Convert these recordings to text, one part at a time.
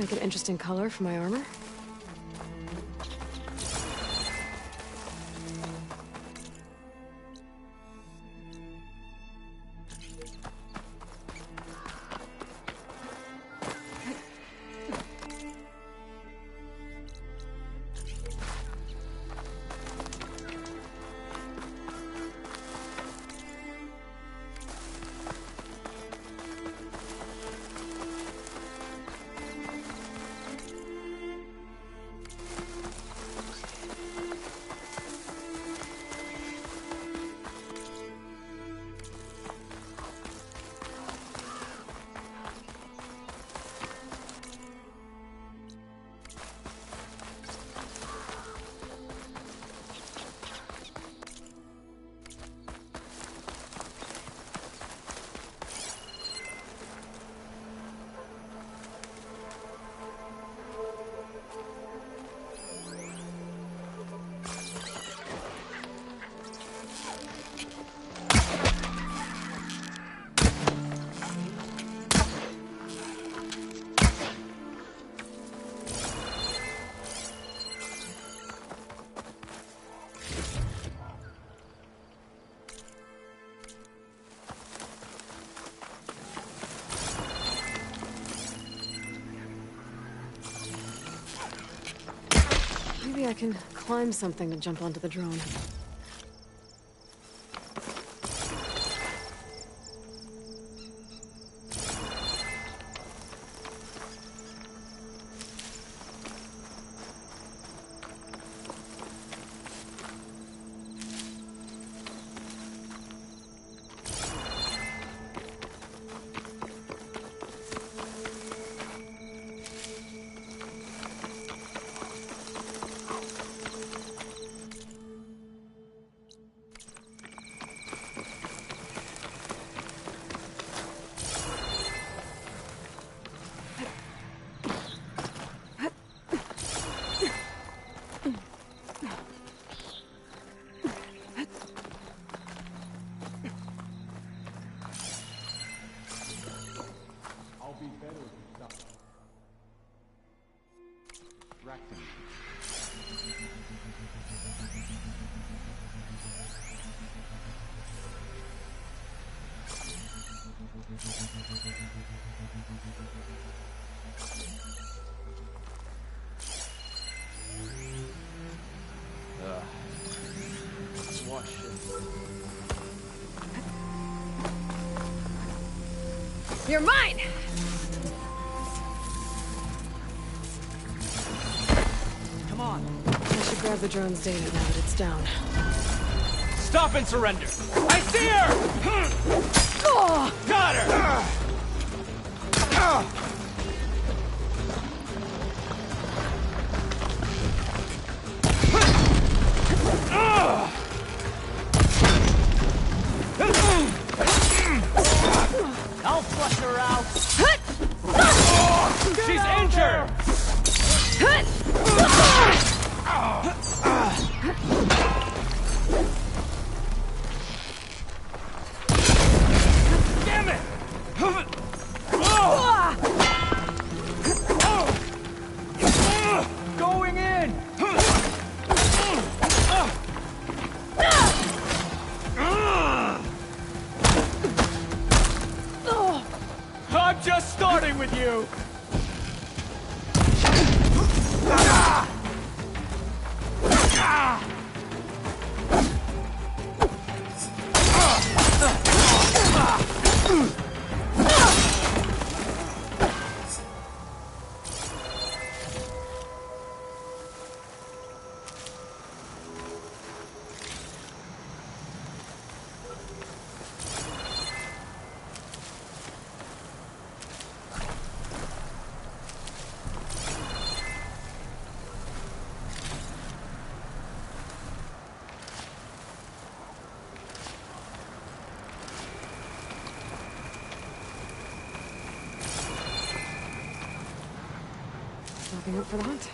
Make an interesting color for my armor. Maybe I can climb something to jump onto the drone. Watch this. You're mine! Come on. I should grab the drone's data now that it's down. Stop and surrender. I see her! Oh! Got her! I'll flush her out. She's injured! Damn it! Going in! I'm just starting with you! Wrapping up for the hunt.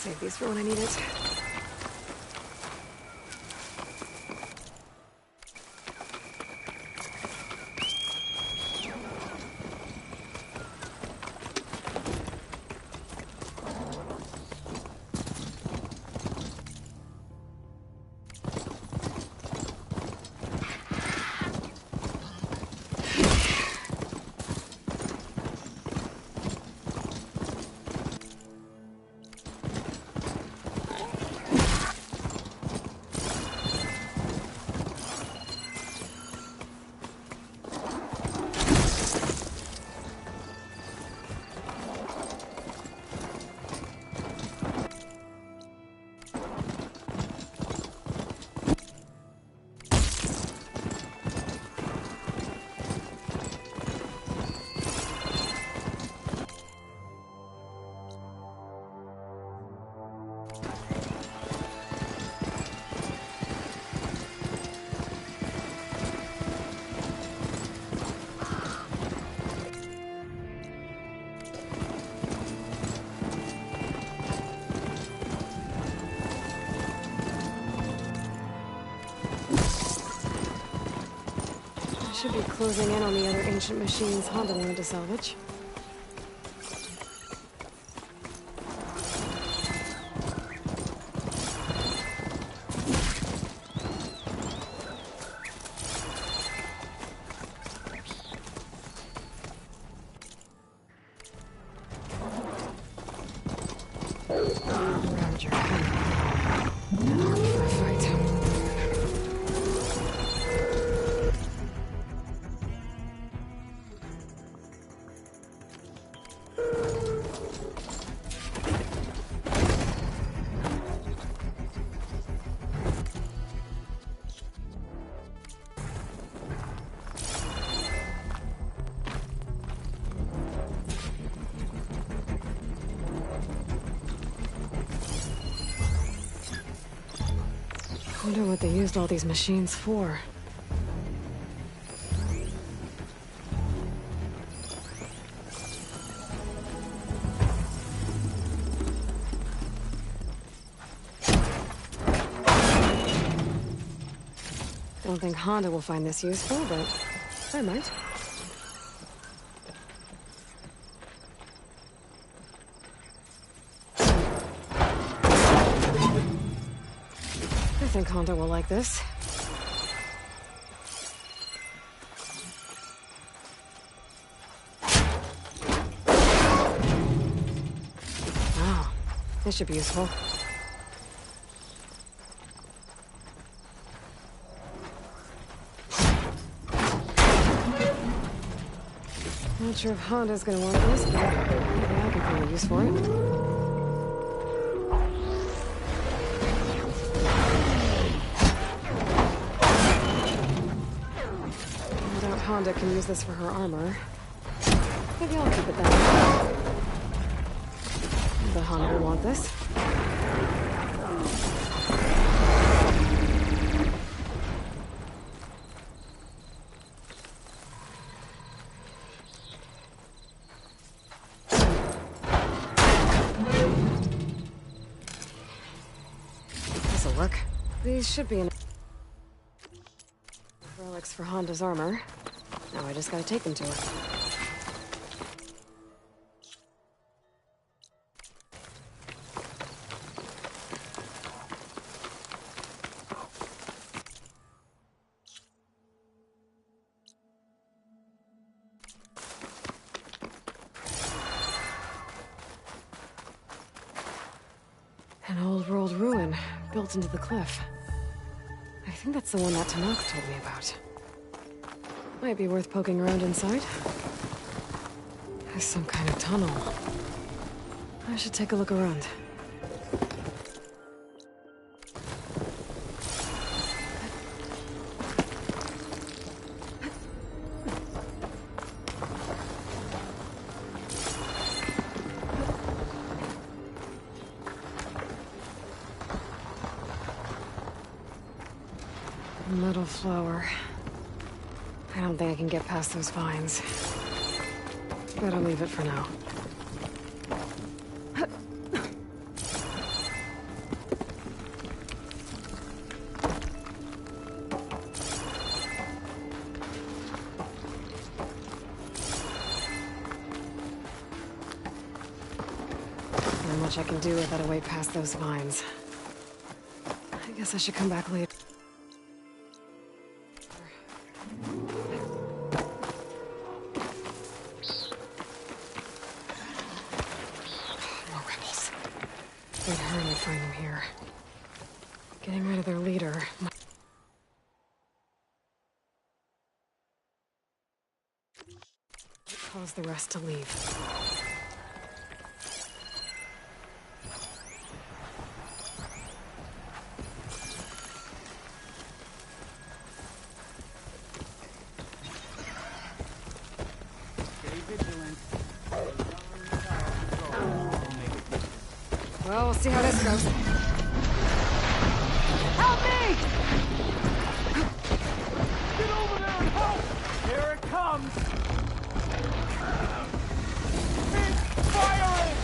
Save these for when I need it. Should be closing in on the other ancient machines Honda wanted to salvage. Roger. Now for a fight. I wonder what they used all these machines for. Don't think Honda will find this useful, but I might. I think Honda will like this. Wow, this should be useful. Not sure if Honda's gonna want this, but maybe I can find a use for it. Honda can use this for her armor. Maybe I'll keep it that way. But Honda will want this. This'll work. These should be enough relics for Honda's armor. Now I just gotta take them to her. An old world ruin built into the cliff. I think that's the one that Tanakh told me about. Might be worth poking around inside. There's some kind of tunnel. I should take a look around. Metal flower. I don't think I can get past those vines. Better leave it for now. Not much I can do with that away past those vines. I guess I should come back later. More rebels. They'd hardly find them here. Getting rid of their leader might cause the rest to leave. Well, we'll see how this goes. Help me! Get over there and help! Here it comes! It's firing!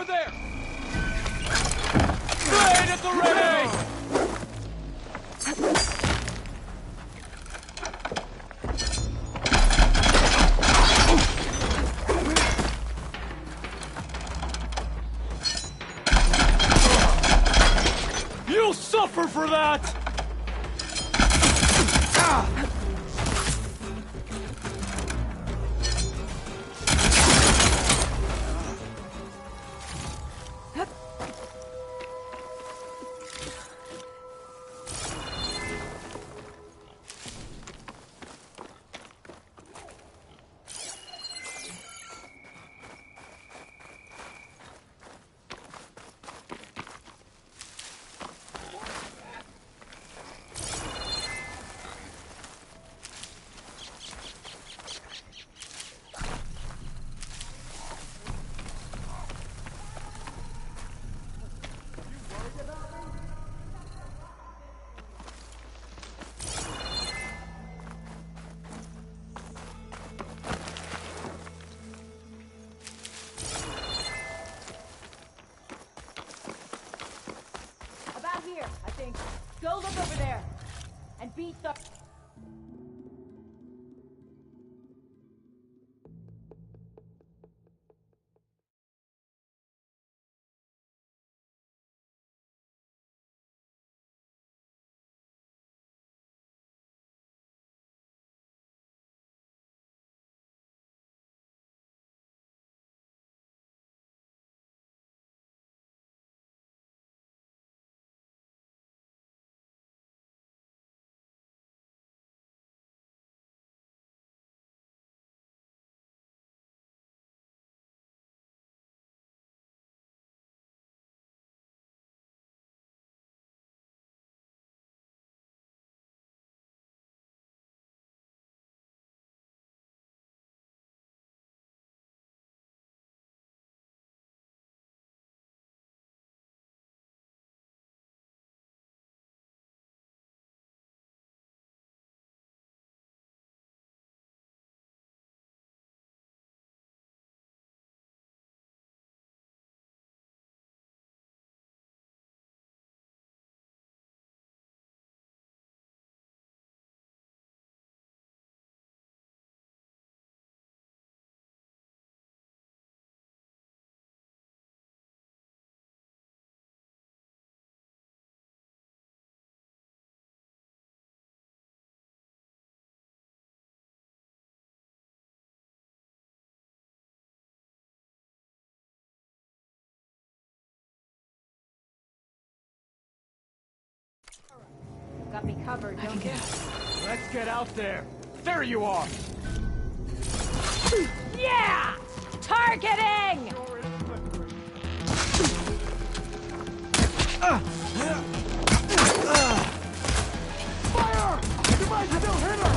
there! Grenade at the ready! You'll suffer for that! Go look over there and beat the... Got me covered, don't you? Let's get out there! There you are! Yeah! Targeting! Fire! You might still hit her!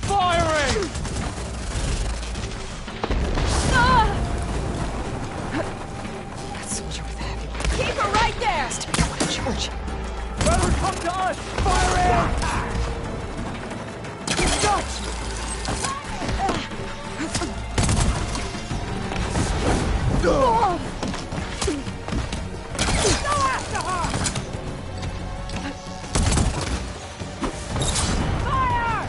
Firing! That soldier with the heavy weapon Keep her right there! has to be the one in charge. Let her come to us! Firing! Got you! Go after her! Fire!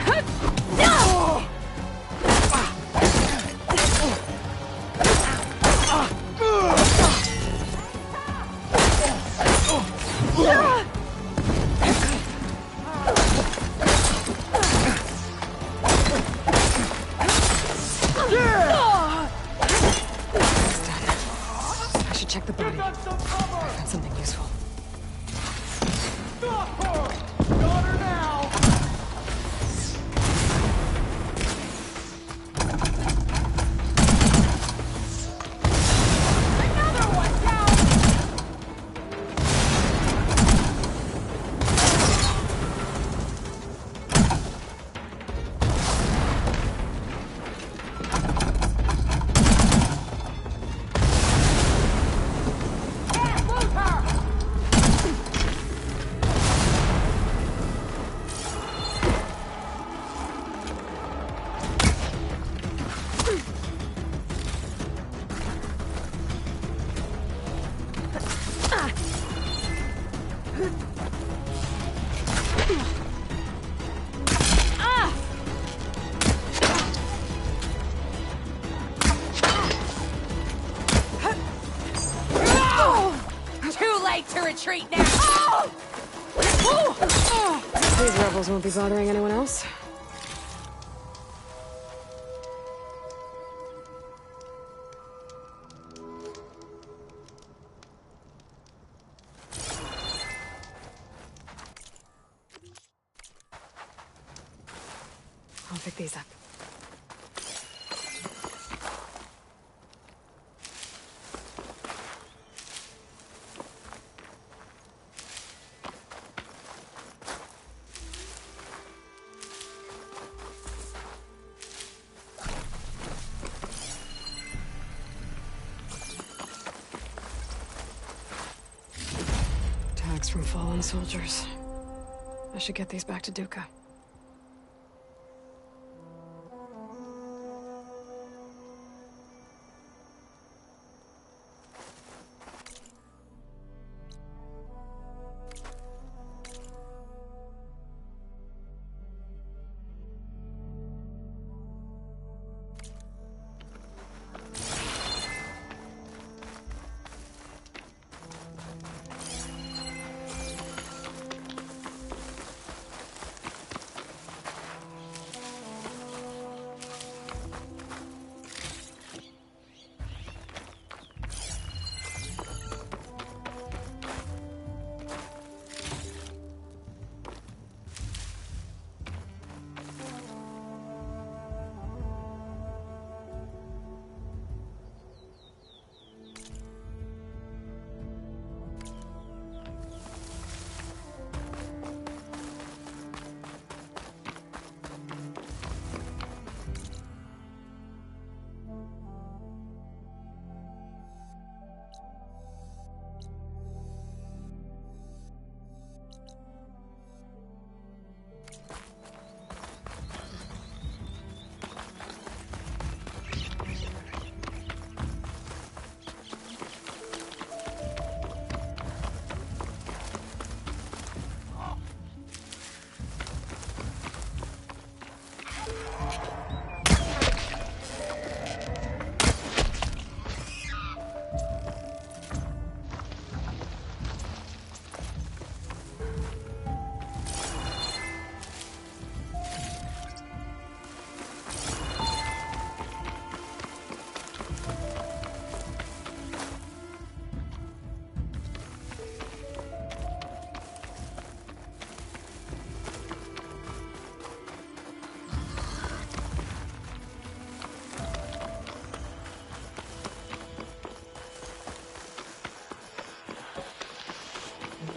Too late to retreat now! These rebels won't be bothering anyone else. I'll pick these up. Tags from fallen soldiers. I should get these back to Duca.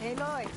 Hey, Lloyd.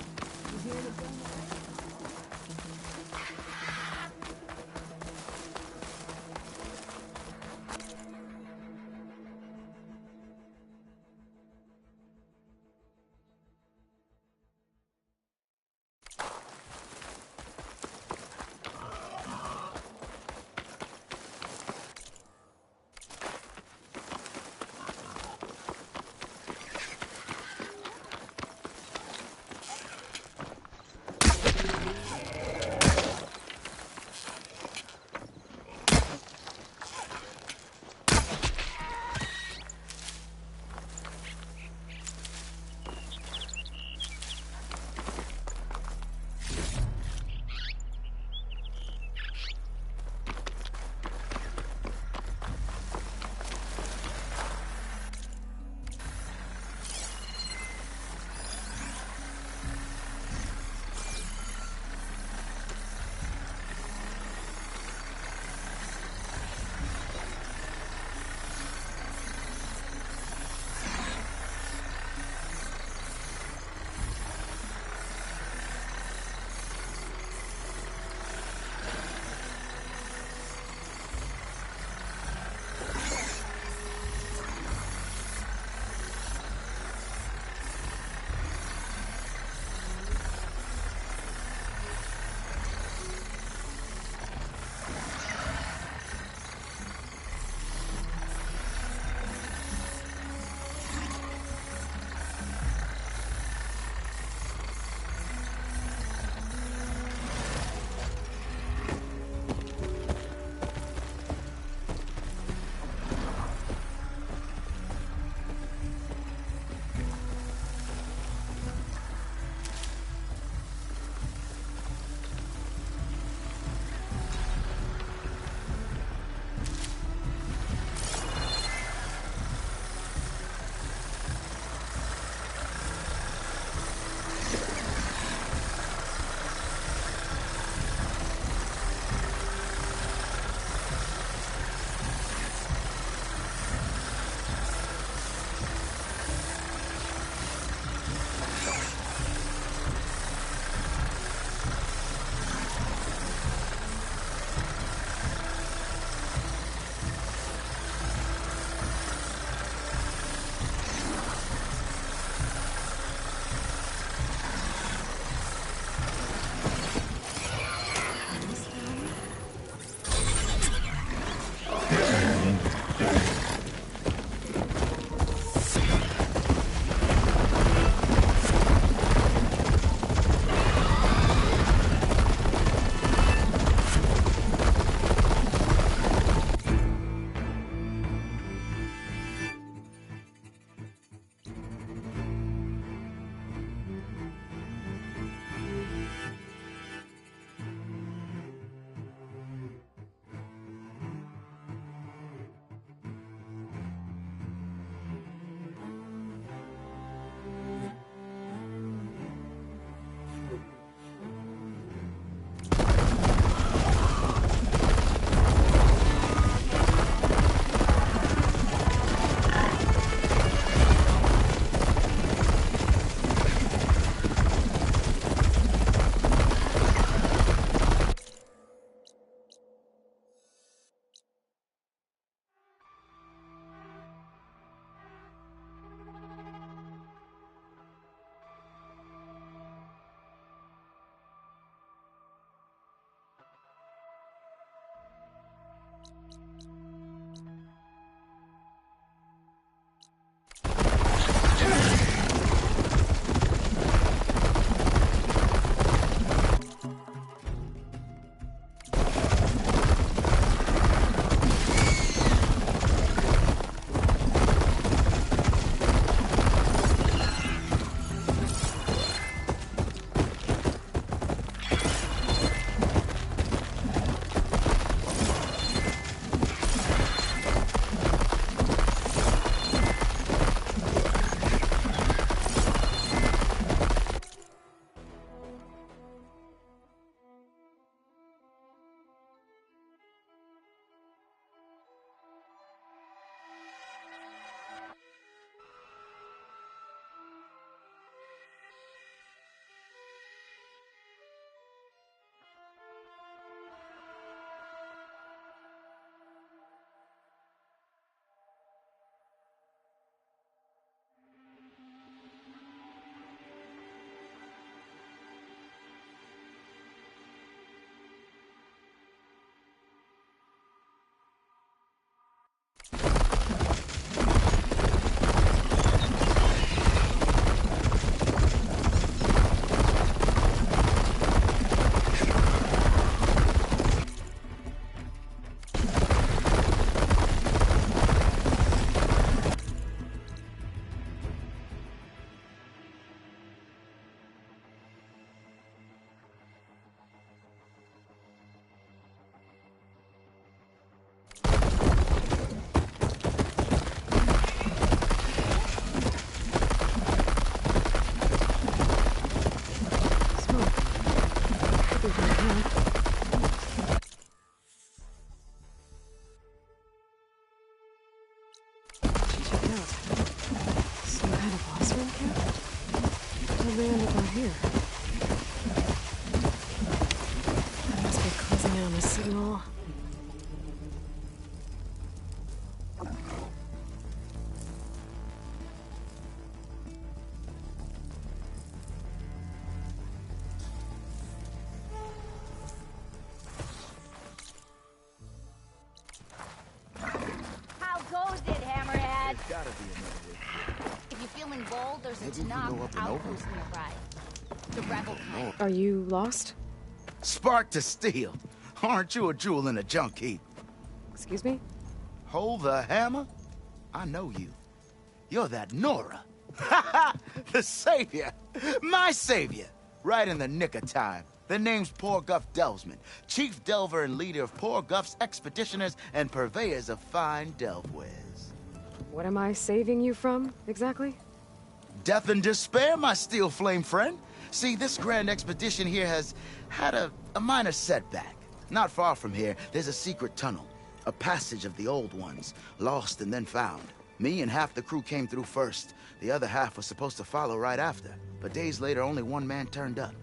there's a Maybe we Tanakh go up and over. outpost nearby. The rebel kind. Are you lost? Spark to steel. Aren't you a jewel in a junk heap? Excuse me? Hold the hammer? I know you. You're that Nora. Ha ha! The savior! My savior! Right in the nick of time. The name's Poor Guff Delvesman, chief delver and leader of Poor Guff's expeditioners and purveyors of fine delve wares. What am I saving you from, exactly? Death and despair, my steel flame friend. See, this grand expedition here has had a minor setback. Not far from here, there's a secret tunnel. A passage of the old ones, lost and then found. Me and half the crew came through first. The other half was supposed to follow right after. But days later, only one man turned up,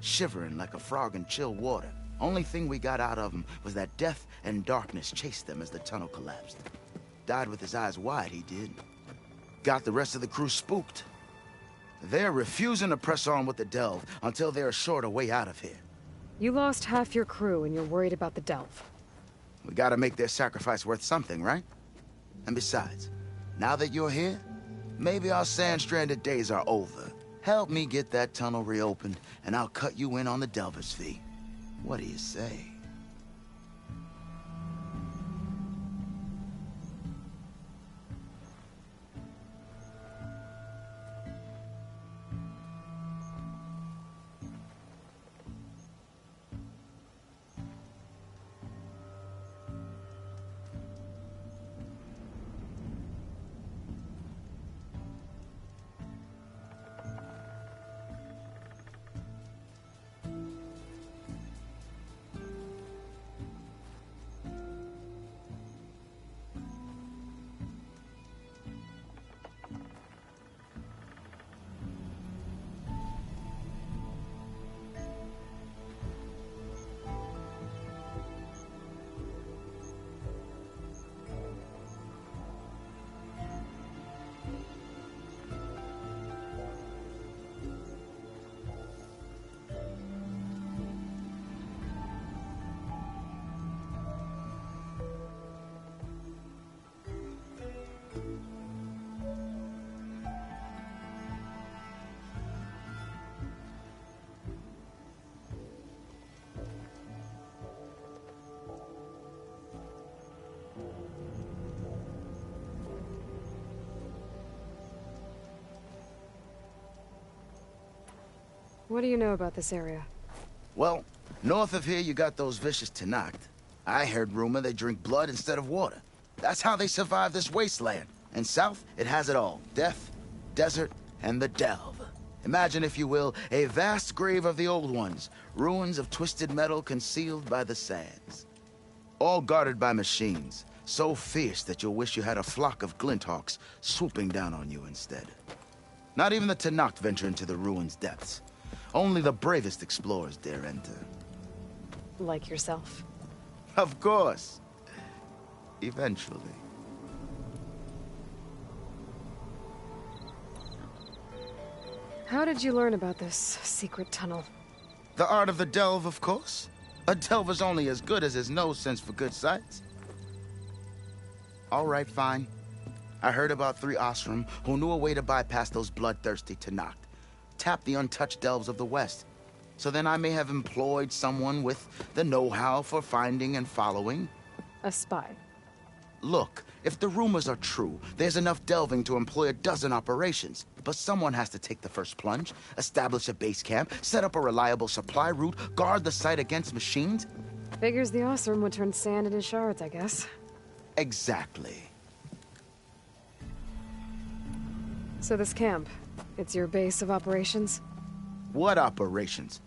shivering like a frog in chill water. Only thing we got out of him was that death and darkness chased them as the tunnel collapsed. Died with his eyes wide, he did. Got the rest of the crew spooked. They're refusing to press on with the delve until they're assured a way out of here. You lost half your crew and you're worried about the delve. We gotta make their sacrifice worth something, right? And besides, now that you're here, maybe our sand-stranded days are over. Help me get that tunnel reopened, and I'll cut you in on the delver's fee. What do you say? What do you know about this area? Well, north of here you got those vicious Tanakh. I heard rumor they drink blood instead of water. That's how they survive this wasteland. And south, it has it all. Death, desert, and the delve. Imagine, if you will, a vast grave of the old ones. Ruins of twisted metal concealed by the sands. All guarded by machines. So fierce that you'll wish you had a flock of glinthawks swooping down on you instead. Not even the Tanakh venture into the ruins' depths. Only the bravest explorers dare enter. Like yourself. Of course. Eventually. How did you learn about this secret tunnel? The art of the delve, of course. A delver's only as good as his nose sense for good sights. All right, fine. I heard about 3 Osram who knew a way to bypass those bloodthirsty Tanakh. Tap the untouched delves of the West. So then I may have employed someone with the know-how for finding and following. A spy. Look, if the rumors are true, there's enough delving to employ a dozen operations. But someone has to take the first plunge, establish a base camp, set up a reliable supply route, guard the site against machines. Figures the Osram would turn sand into shards, I guess. Exactly. So this camp, it's your base of operations? What operations?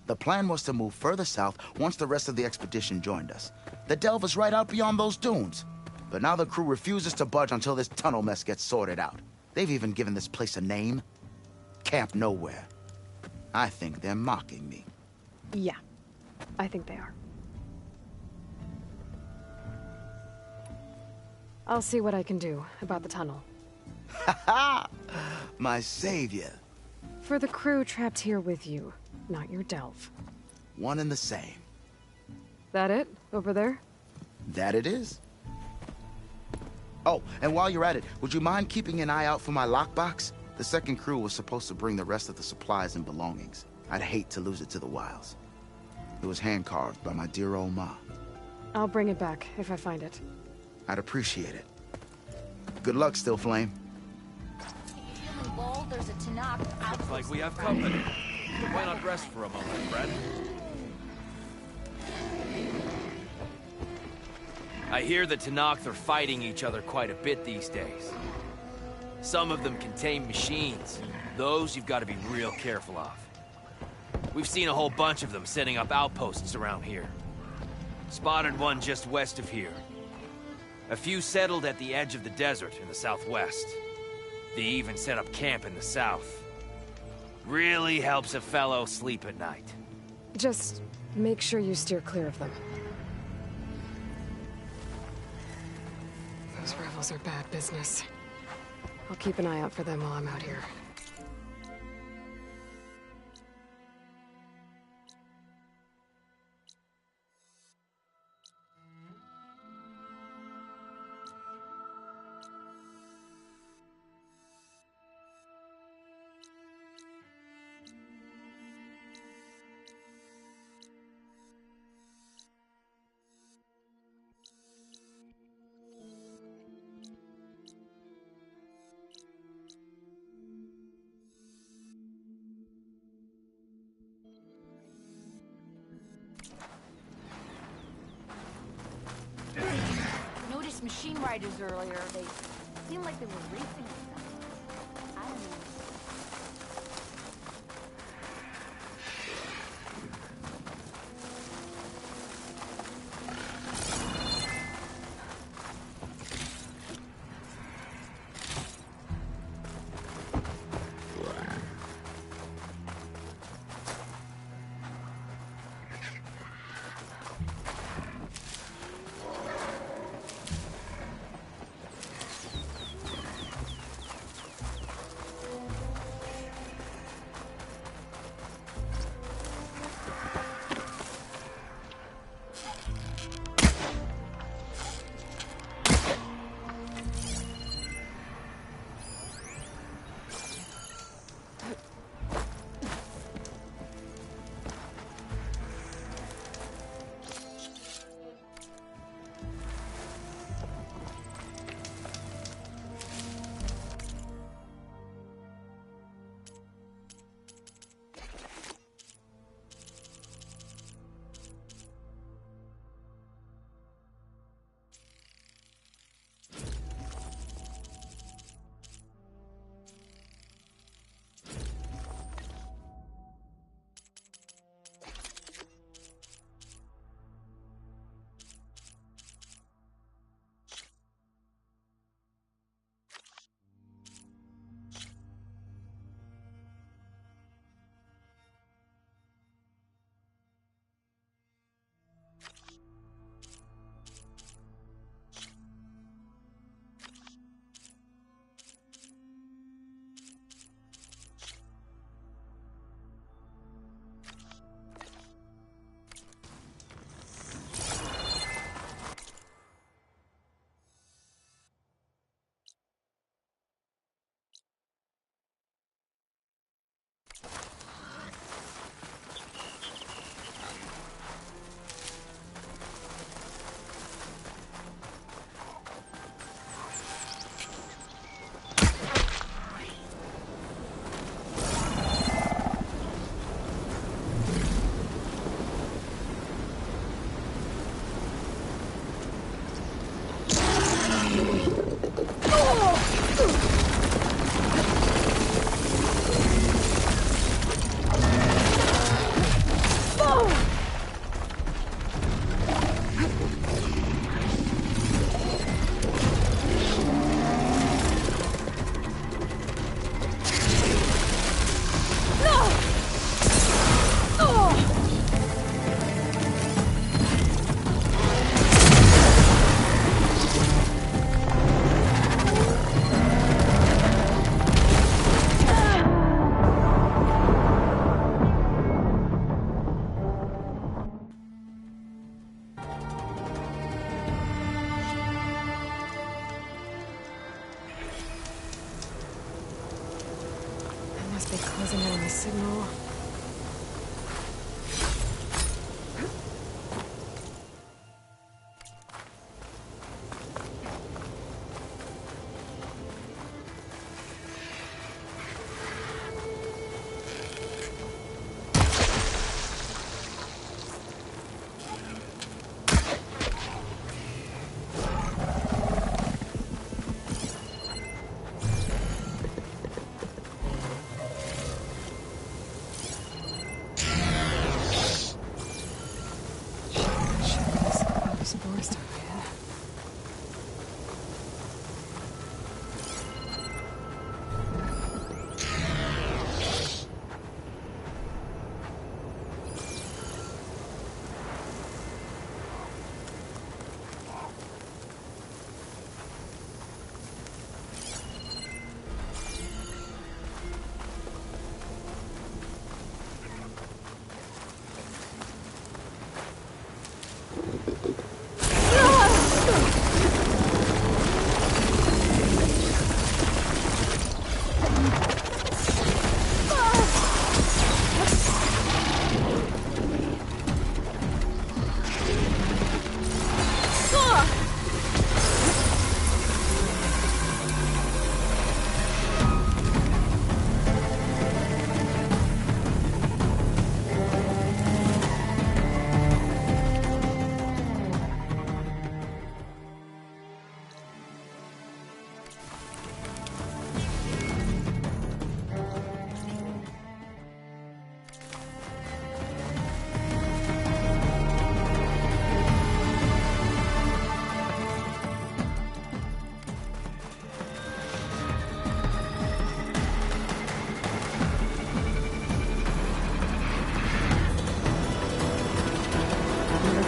The plan was to move further south once the rest of the expedition joined us. The delve is right out beyond those dunes. But now the crew refuses to budge until this tunnel mess gets sorted out. They've even given this place a name. Camp Nowhere. I think they're mocking me. Yeah, I think they are. I'll see what I can do about the tunnel. Ha ha! My savior. For the crew trapped here with you, not your delve. One and the same. That it? Over there? That it is. Oh, and while you're at it, would you mind keeping an eye out for my lockbox? The second crew was supposed to bring the rest of the supplies and belongings. I'd hate to lose it to the wilds. It was hand-carved by my dear old ma. I'll bring it back if I find it. I'd appreciate it. Good luck, Still Flame. Feeling bold? There's a Tanakh outpost. Looks like we have company. Why not rest for a moment, friend? I hear the Tanakh are fighting each other quite a bit these days. Some of them contain machines. Those you've got to be real careful of. We've seen a whole bunch of them setting up outposts around here. Spotted one just west of here. A few settled at the edge of the desert in the southwest. They even set up camp in the south. Really helps a fellow sleep at night. Just make sure you steer clear of them. Those rebels are bad business. I'll keep an eye out for them while I'm out here. Noticed machine riders earlier. They seemed like they were racing with them. I don't know.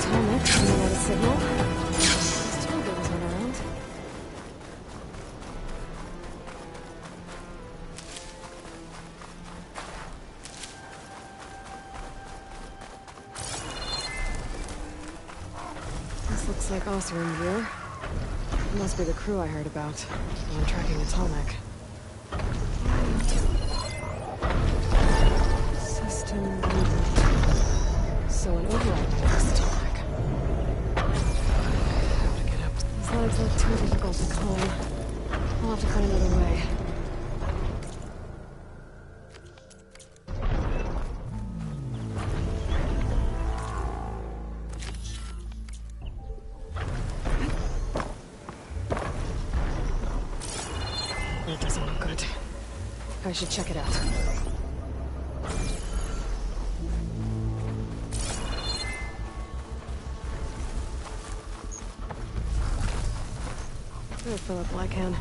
Tonic, sending out a signal. Those tokens went around. This looks like Osram gear. It must be the crew I heard about when I'm tracking a Tonic. System reboot. So an override device Tonic. How to get up? These legs look too difficult to climb. I'll have to find another way. That doesn't look good. I should check it out. I'll fill up while I can.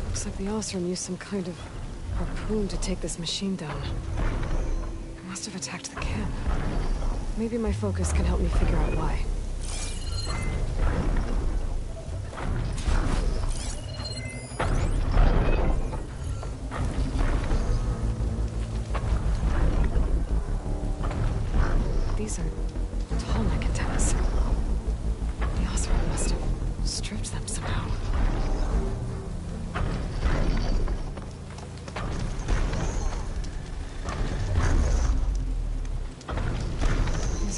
Looks like the Osram used some kind of harpoon to take this machine down. It must have attacked the camp. Maybe my focus can help me figure out why. These are Tallneck antennas. The Osram must have stripped them somehow.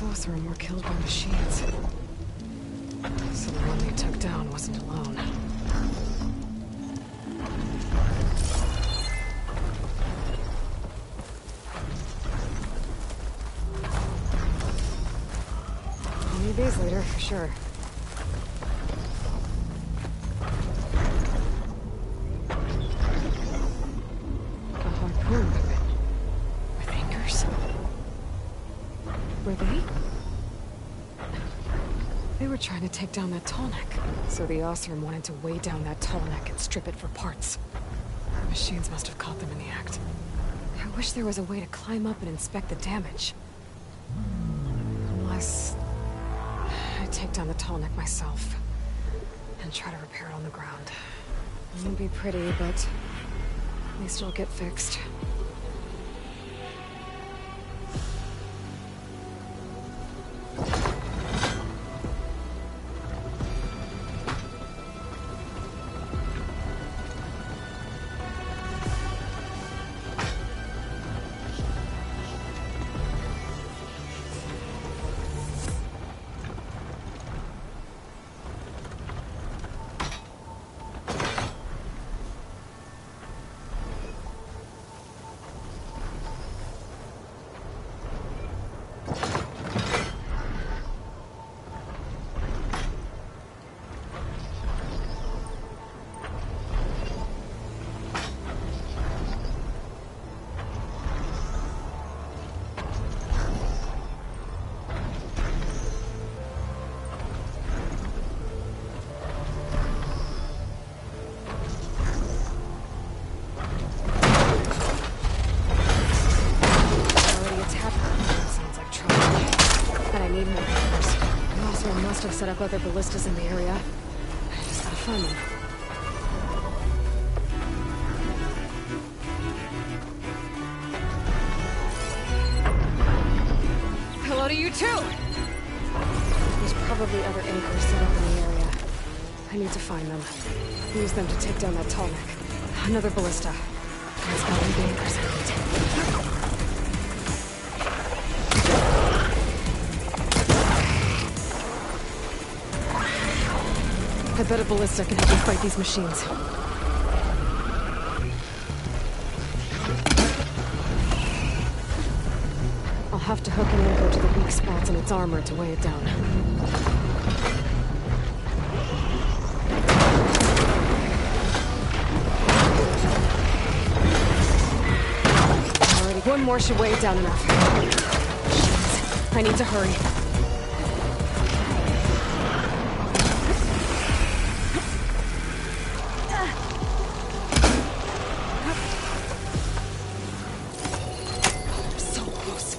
Osram were killed by machines. So the one they took down wasn't alone. I'll need these later, for sure. A harpoon weapon. With anchors? Were they? They were trying to take down that Tallneck. So the Osram wanted to weigh down that Tallneck and strip it for parts. The machines must have caught them in the act. I wish there was a way to climb up and inspect the damage. Unless I take down the Tallneck myself and try to repair it on the ground. It won't be pretty, but at least it'll get fixed. Must have set up other ballistas in the area. I just gotta find them. Hello to you too! There's probably other anchors set up in the area. I need to find them. Use them to take down that Tallneck. Another ballista. It's gotta be the anchors I need. I bet a ballista can help me fight these machines. I'll have to hook an anchor to the weak spots in its armor to weigh it down. more should weigh it down enough. Shit. I need to hurry. So close.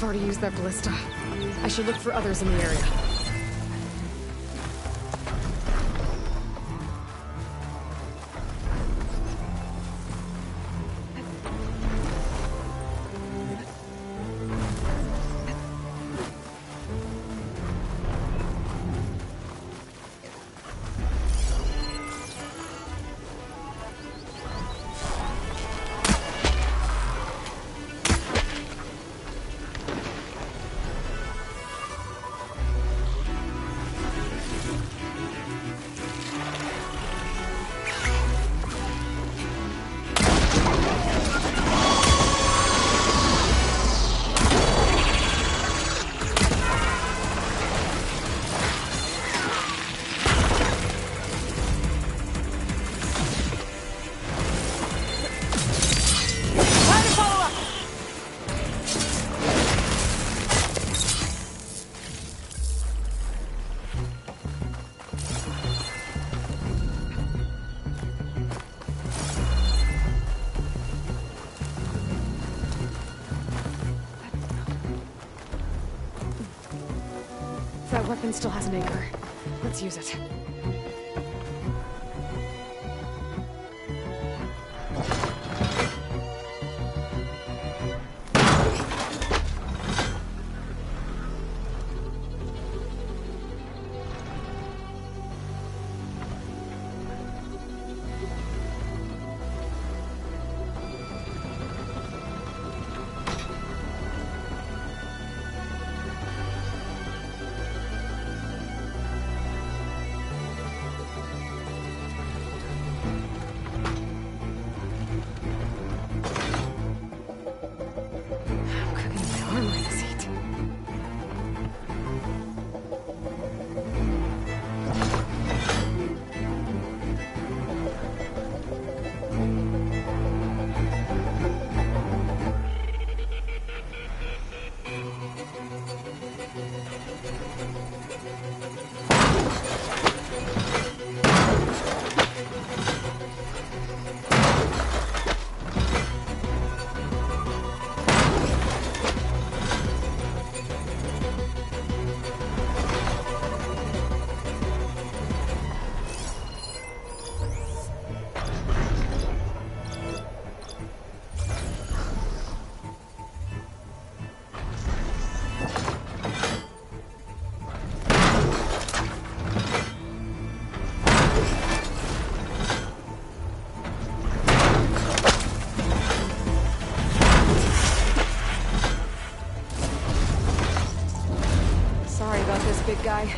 I've already used that ballista. I should look for others in the area. weapon still has an anchor. Let's use it. Big guy.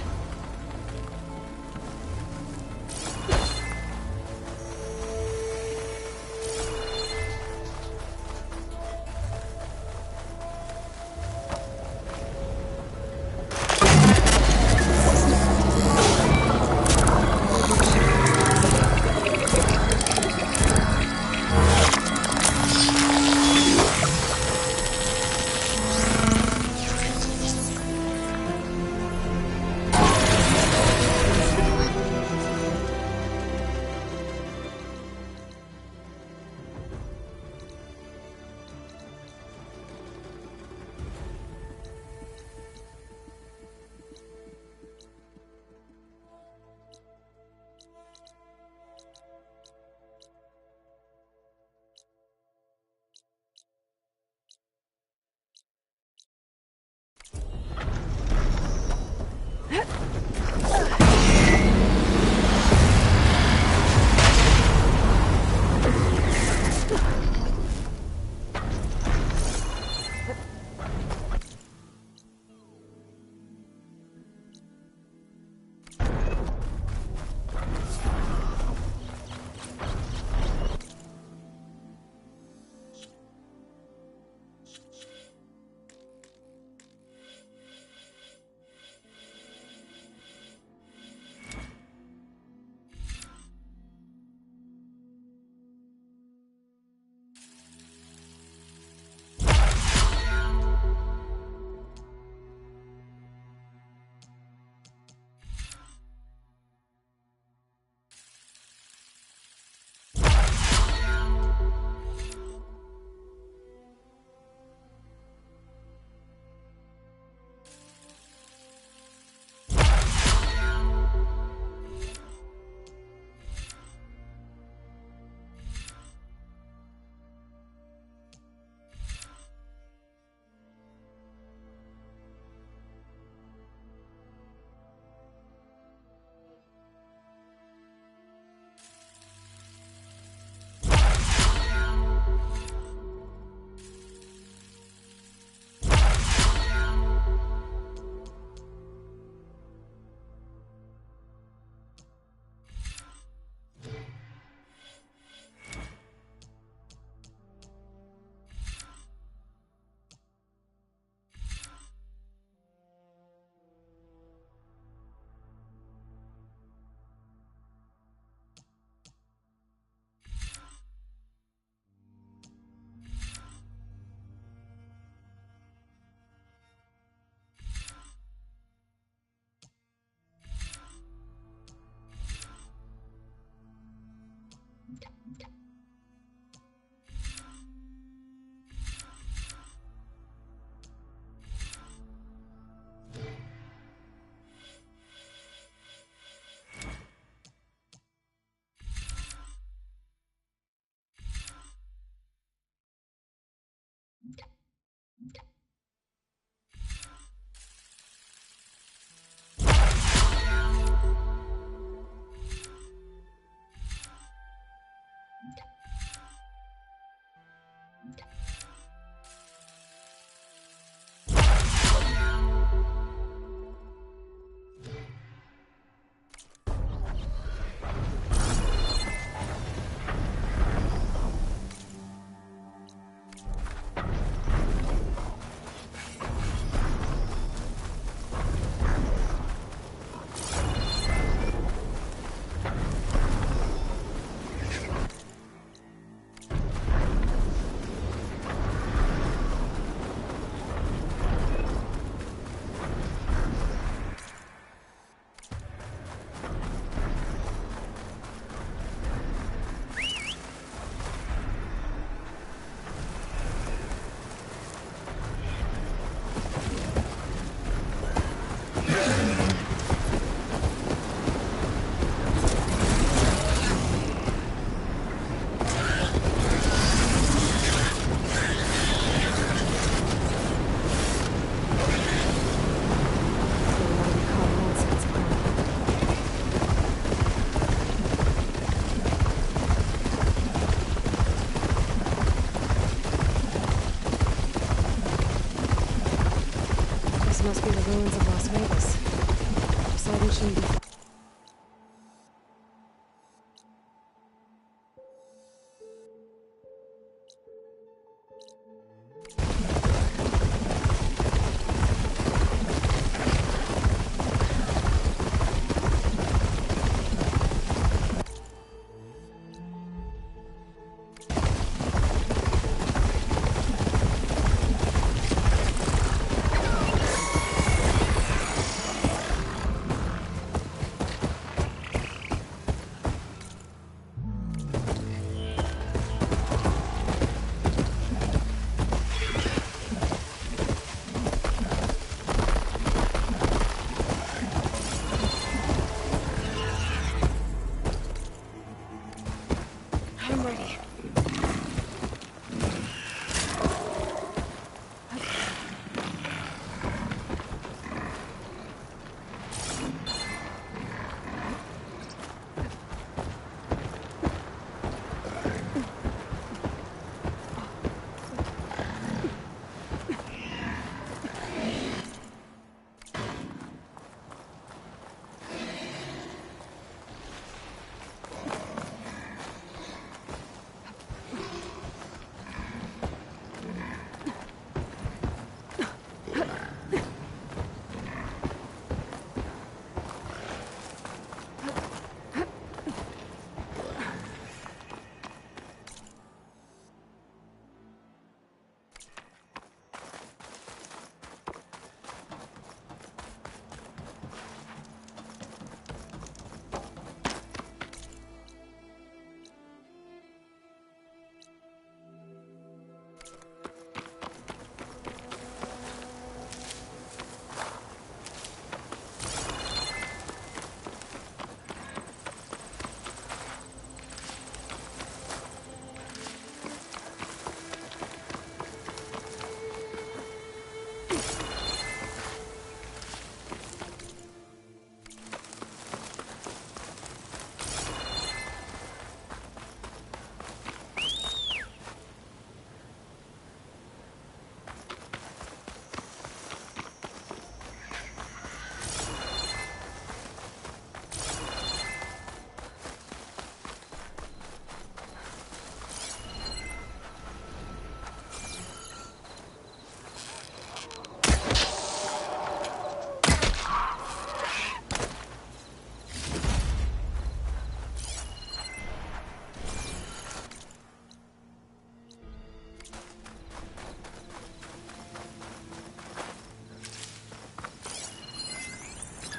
ruins of Las Vegas. Poseidon shouldn't be... I'm ready.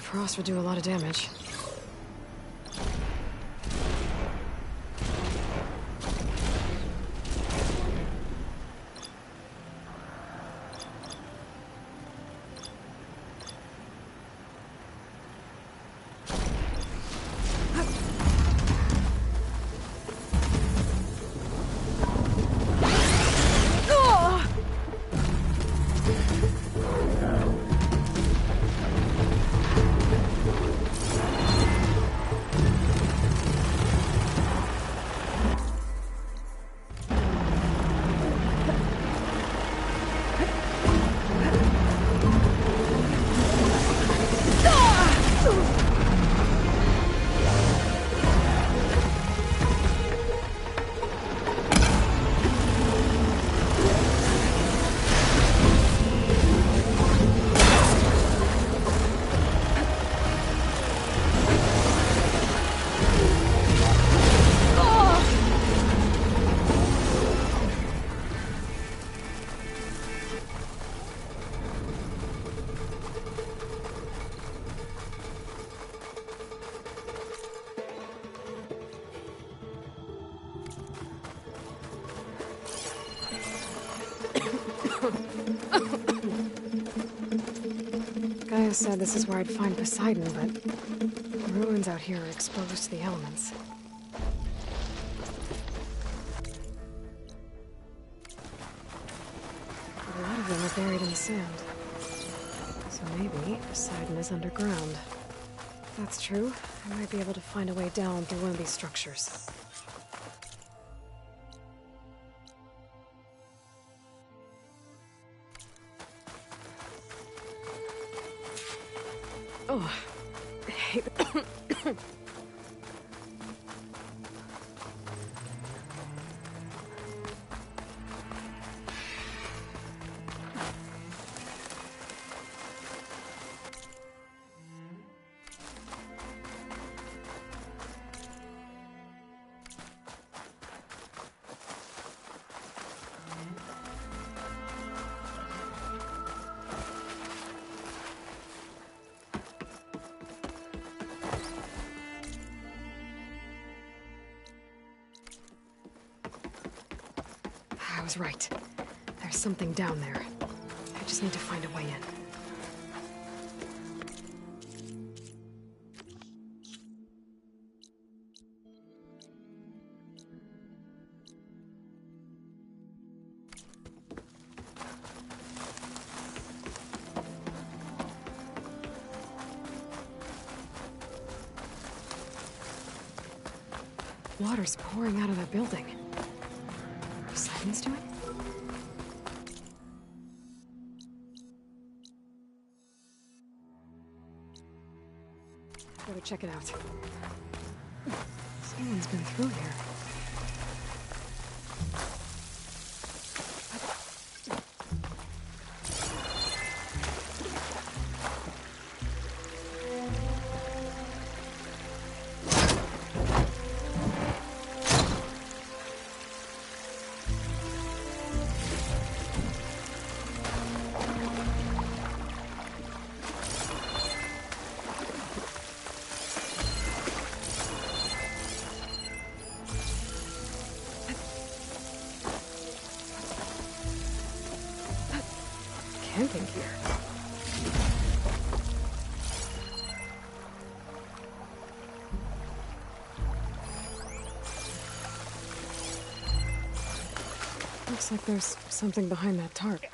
Frost would do a lot of damage. Gaia said this is where I'd find Poseidon, but the ruins out here are exposed to the elements. A lot of them are buried in the sand. So maybe Poseidon is underground. If that's true, I might be able to find a way down through one of these structures. Oh, I hate I was right. There's something down there. I just need to find a way in. Water's pouring out of that building. Are sirens doing? Better check it out. Someone's been through here. Camping gear. Looks like there's something behind that tarp.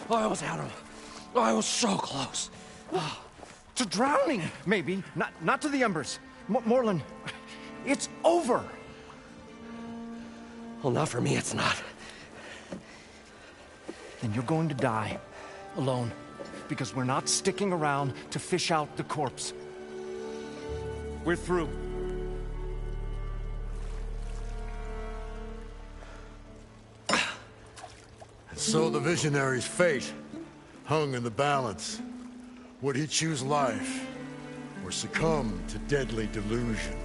I almost had him. I was so close. To drowning, maybe. Not to the embers. Moreland, it's over. Well, not for me, it's not. Then you're going to die. Alone. Because we're not sticking around to fish out the corpse. We're through. And so the visionary's fate hung in the balance. Would he choose life or succumb to deadly delusion?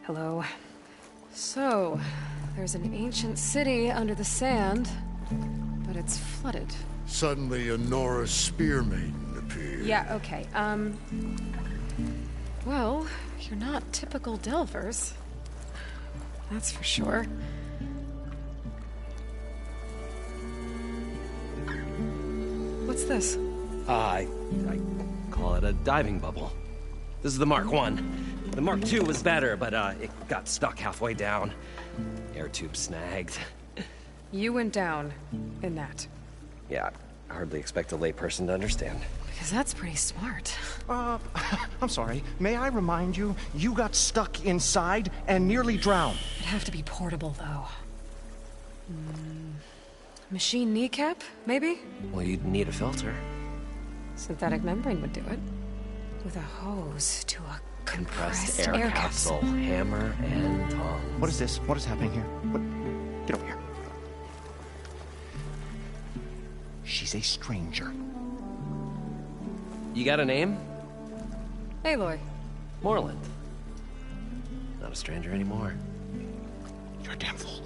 Hello. So, there's an ancient city under the sand, but it's flooded. Suddenly, a Norse spear maiden appeared. Yeah, okay. Well, you're not typical Delvers. That's for sure. What's this? I call it a diving bubble. This is the Mark 1. The Mark 2 was better, but it got stuck halfway down. Air tube snagged. You went down in that. Yeah, I hardly expect a layperson to understand. Because that's pretty smart. I'm sorry. May I remind you, you got stuck inside and nearly drowned. It'd have to be portable, though. Machine kneecap, maybe? Well, you'd need a filter. Synthetic membrane would do it. With a hose to a compressed air capsule. Hammer and tongs. What is this? What is happening here? What? Get over here. She's a stranger. You got a name? Aloy. Moreland. Not a stranger anymore. You're a damn fool.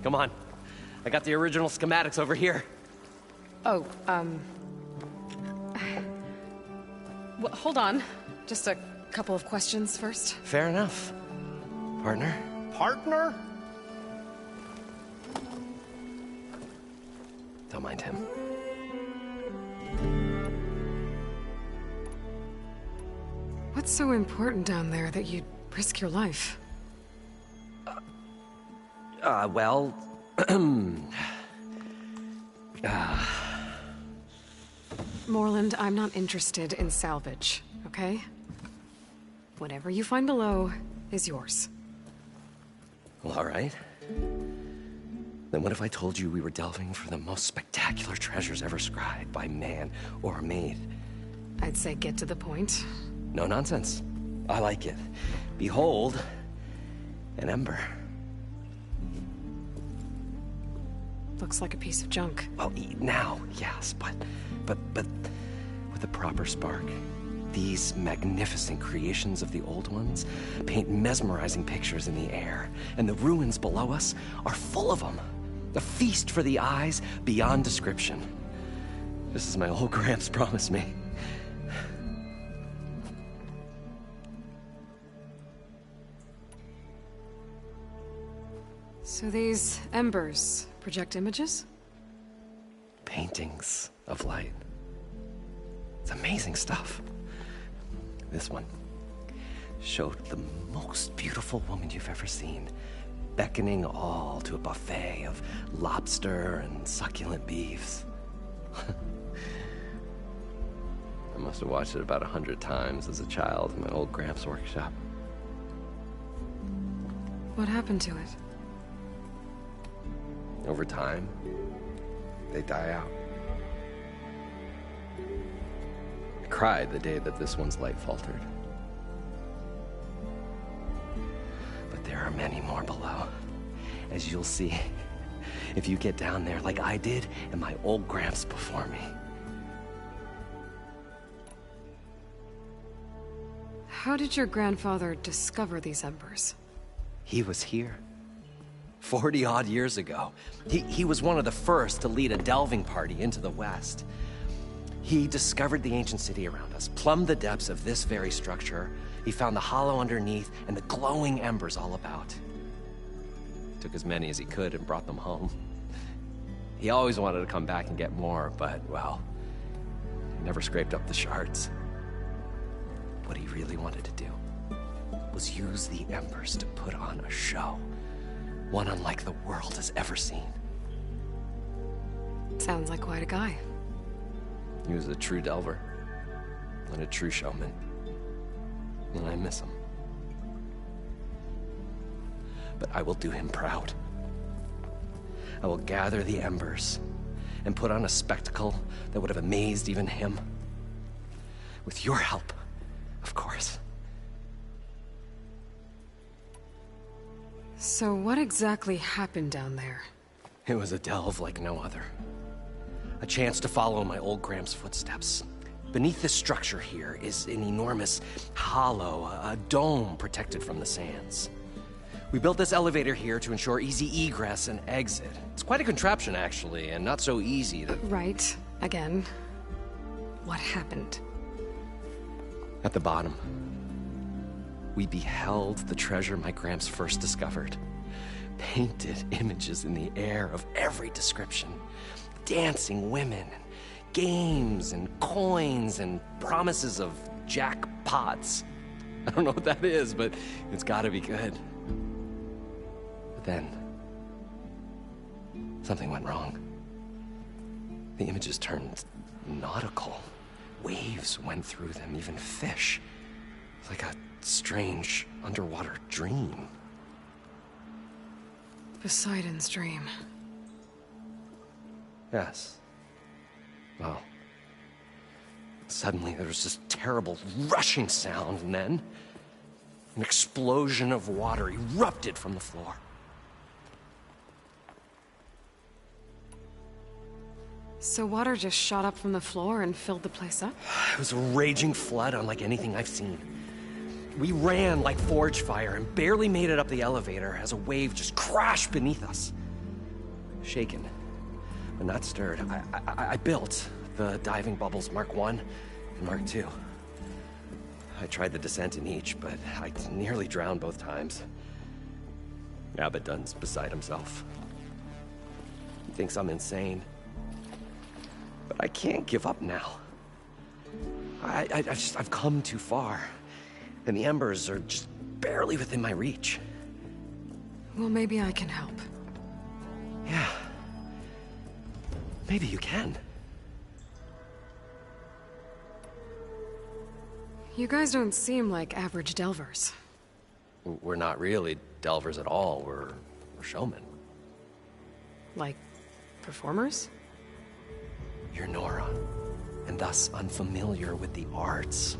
Come on. I got the original schematics over here. Oh, well, hold on. Just a couple of questions first. Fair enough. Partner? Partner? Don't mind him. What's so important down there that you'd risk your life? Moreland, I'm not interested in salvage, okay? Whatever you find below is yours. Well, all right. Then what if I told you we were delving for the most spectacular treasures ever scribed by man or maid? I'd say get to the point. No nonsense. I like it. Behold, an ember. Looks like a piece of junk. Well, now, yes, but with a proper spark. These magnificent creations of the old ones paint mesmerizing pictures in the air, and the ruins below us are full of them. A feast for the eyes beyond description. Just as my old Gramps promised me. So these embers project images? Paintings of light. It's amazing stuff. This one showed the most beautiful woman you've ever seen, beckoning all to a buffet of lobster and succulent beefs. I must have watched it about 100 times as a child in my old Gramps' workshop. What happened to it? Over time, they die out. I cried the day that this one's light faltered. But there are many more below, as you'll see if you get down there like I did and my old Gramps before me. How did your grandfather discover these embers? He was here 40-odd years ago. He was one of the first to lead a delving party into the West. He discovered the ancient city around us, plumbed the depths of this very structure. He found the hollow underneath and the glowing embers all about. Took as many as he could and brought them home. He always wanted to come back and get more, but, well, he never scraped up the shards. What he really wanted to do was use the embers to put on a show. One unlike the world has ever seen. Sounds like quite a guy. He was a true delver and a true showman. And I miss him. But I will do him proud. I will gather the embers and put on a spectacle that would have amazed even him. With your help, of course. So what exactly happened down there? It was a delve like no other. A chance to follow my old Gramps' footsteps. Beneath this structure here is an enormous hollow, a dome protected from the sands. We built this elevator here to ensure easy egress and exit. It's quite a contraption, actually, and not so easy to... Right. Again. What happened? At the bottom, we beheld the treasure my Gramps first discovered. Painted images in the air of every description. Dancing women, games and coins and promises of jackpots. I don't know what that is, but it's gotta be good. But then, something went wrong. The images turned nautical. Waves went through them, even fish. It's like a strange underwater dream. Poseidon's dream. Yes. Well, suddenly there was this terrible rushing sound, and then an explosion of water erupted from the floor. So water just shot up from the floor and filled the place up? It was a raging flood unlike anything I've seen. We ran like forge fire and barely made it up the elevator as a wave just crashed beneath us. Shaken, but not stirred, I built the diving bubbles Mark I and Mark II. I tried the descent in each, but I nearly drowned both times. Abaddon's beside himself. He thinks I'm insane. But I can't give up now. I've come too far. And the embers are just barely within my reach. Well, maybe I can help. Yeah. Maybe you can. You guys don't seem like average delvers. We're not really delvers at all. We're showmen. Like, performers? You're Nora, and thus unfamiliar with the arts.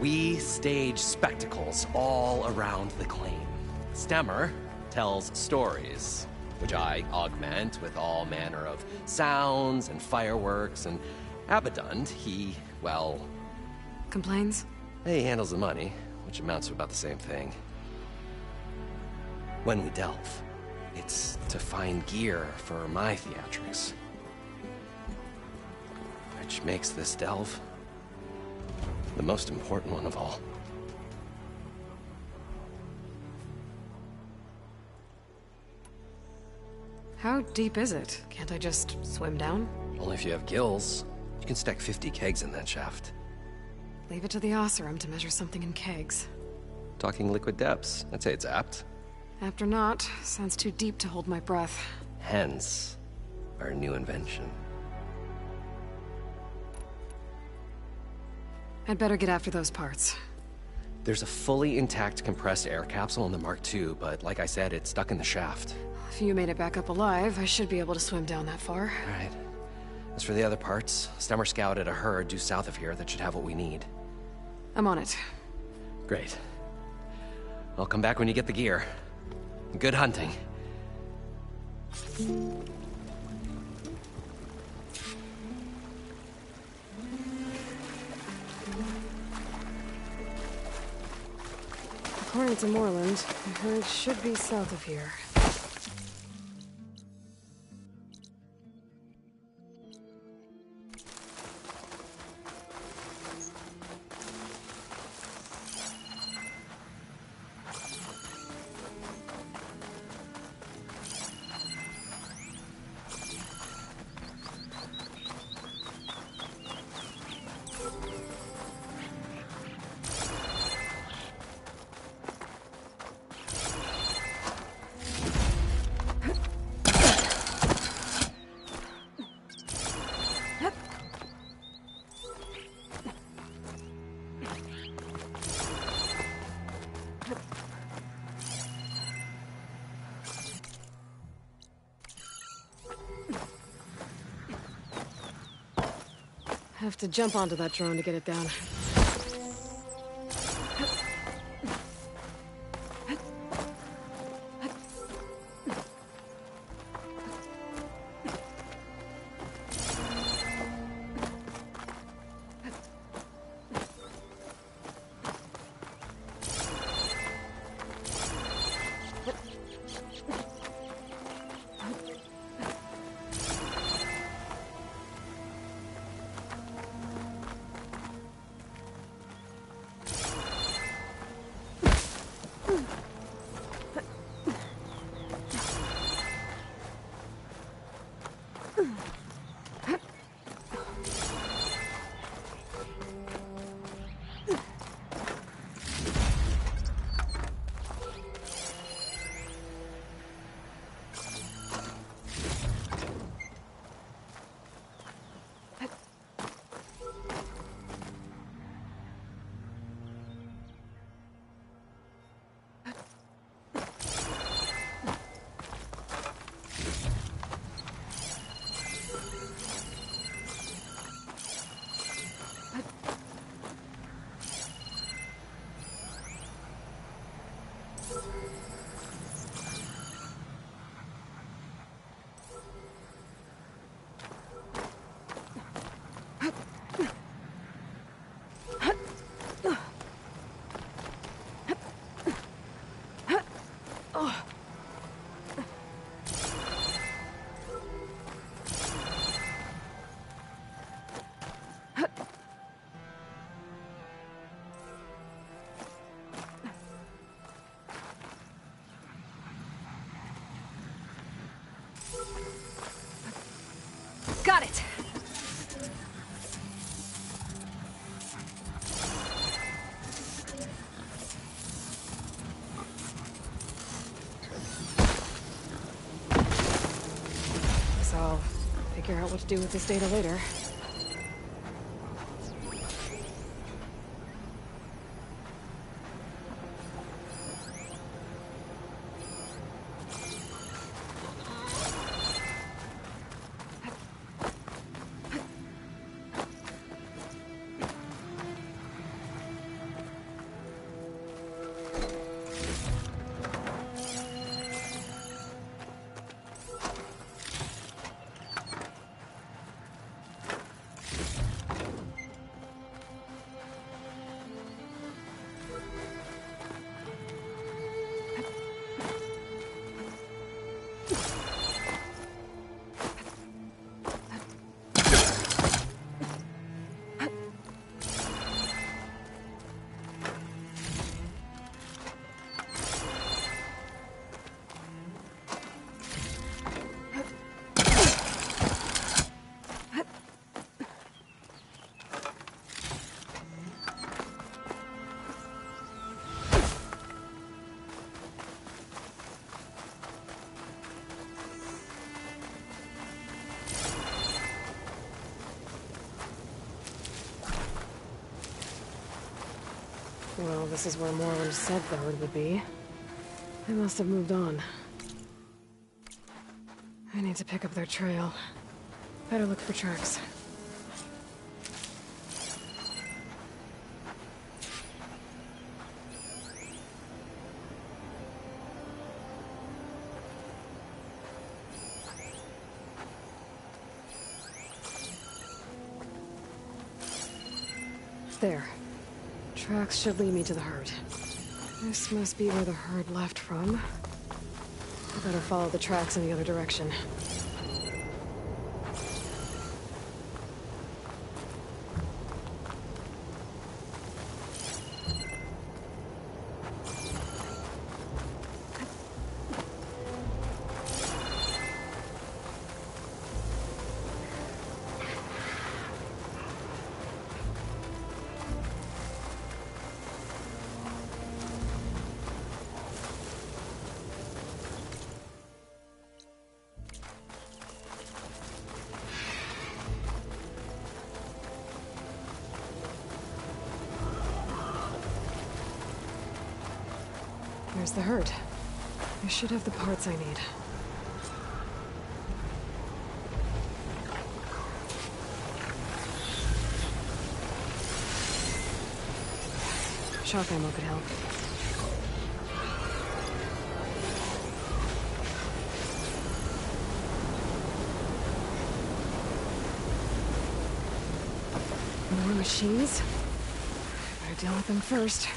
We stage spectacles all around the claim. Stemmer tells stories, which I augment with all manner of sounds and fireworks, and Abaddon, he, well... Complains? He handles the money, which amounts to about the same thing. When we delve, it's to find gear for my theatrics. Which makes this delve the most important one of all. How deep is it? Can't I just swim down? Only if you have gills. You can stack 50 kegs in that shaft. Leave it to the Oseram to measure something in kegs. Talking liquid depths, I'd say it's apt. After not, sounds too deep to hold my breath. Hence, our new invention. I'd better get after those parts. There's a fully intact compressed air capsule in the Mark II, but like I said, it's stuck in the shaft. If you made it back up alive, I should be able to swim down that far. All right. As for the other parts, Stemmer scouted a herd due south of here that should have what we need. I'm on it. Great. I'll come back when you get the gear. Good hunting. According to Moreland, the herd should be south of here. Have to jump onto that drone to get it down. Got it! Guess I'll figure out what to do with this data later. Well, this is where Moreland said the herd would be. They must have moved on. I need to pick up their trail. Better look for tracks. There. Tracks should lead me to the herd. This must be where the herd left from. I better follow the tracks in the other direction. There's the herd. I should have the parts I need. Shock ammo could help. More machines? Better deal with them first.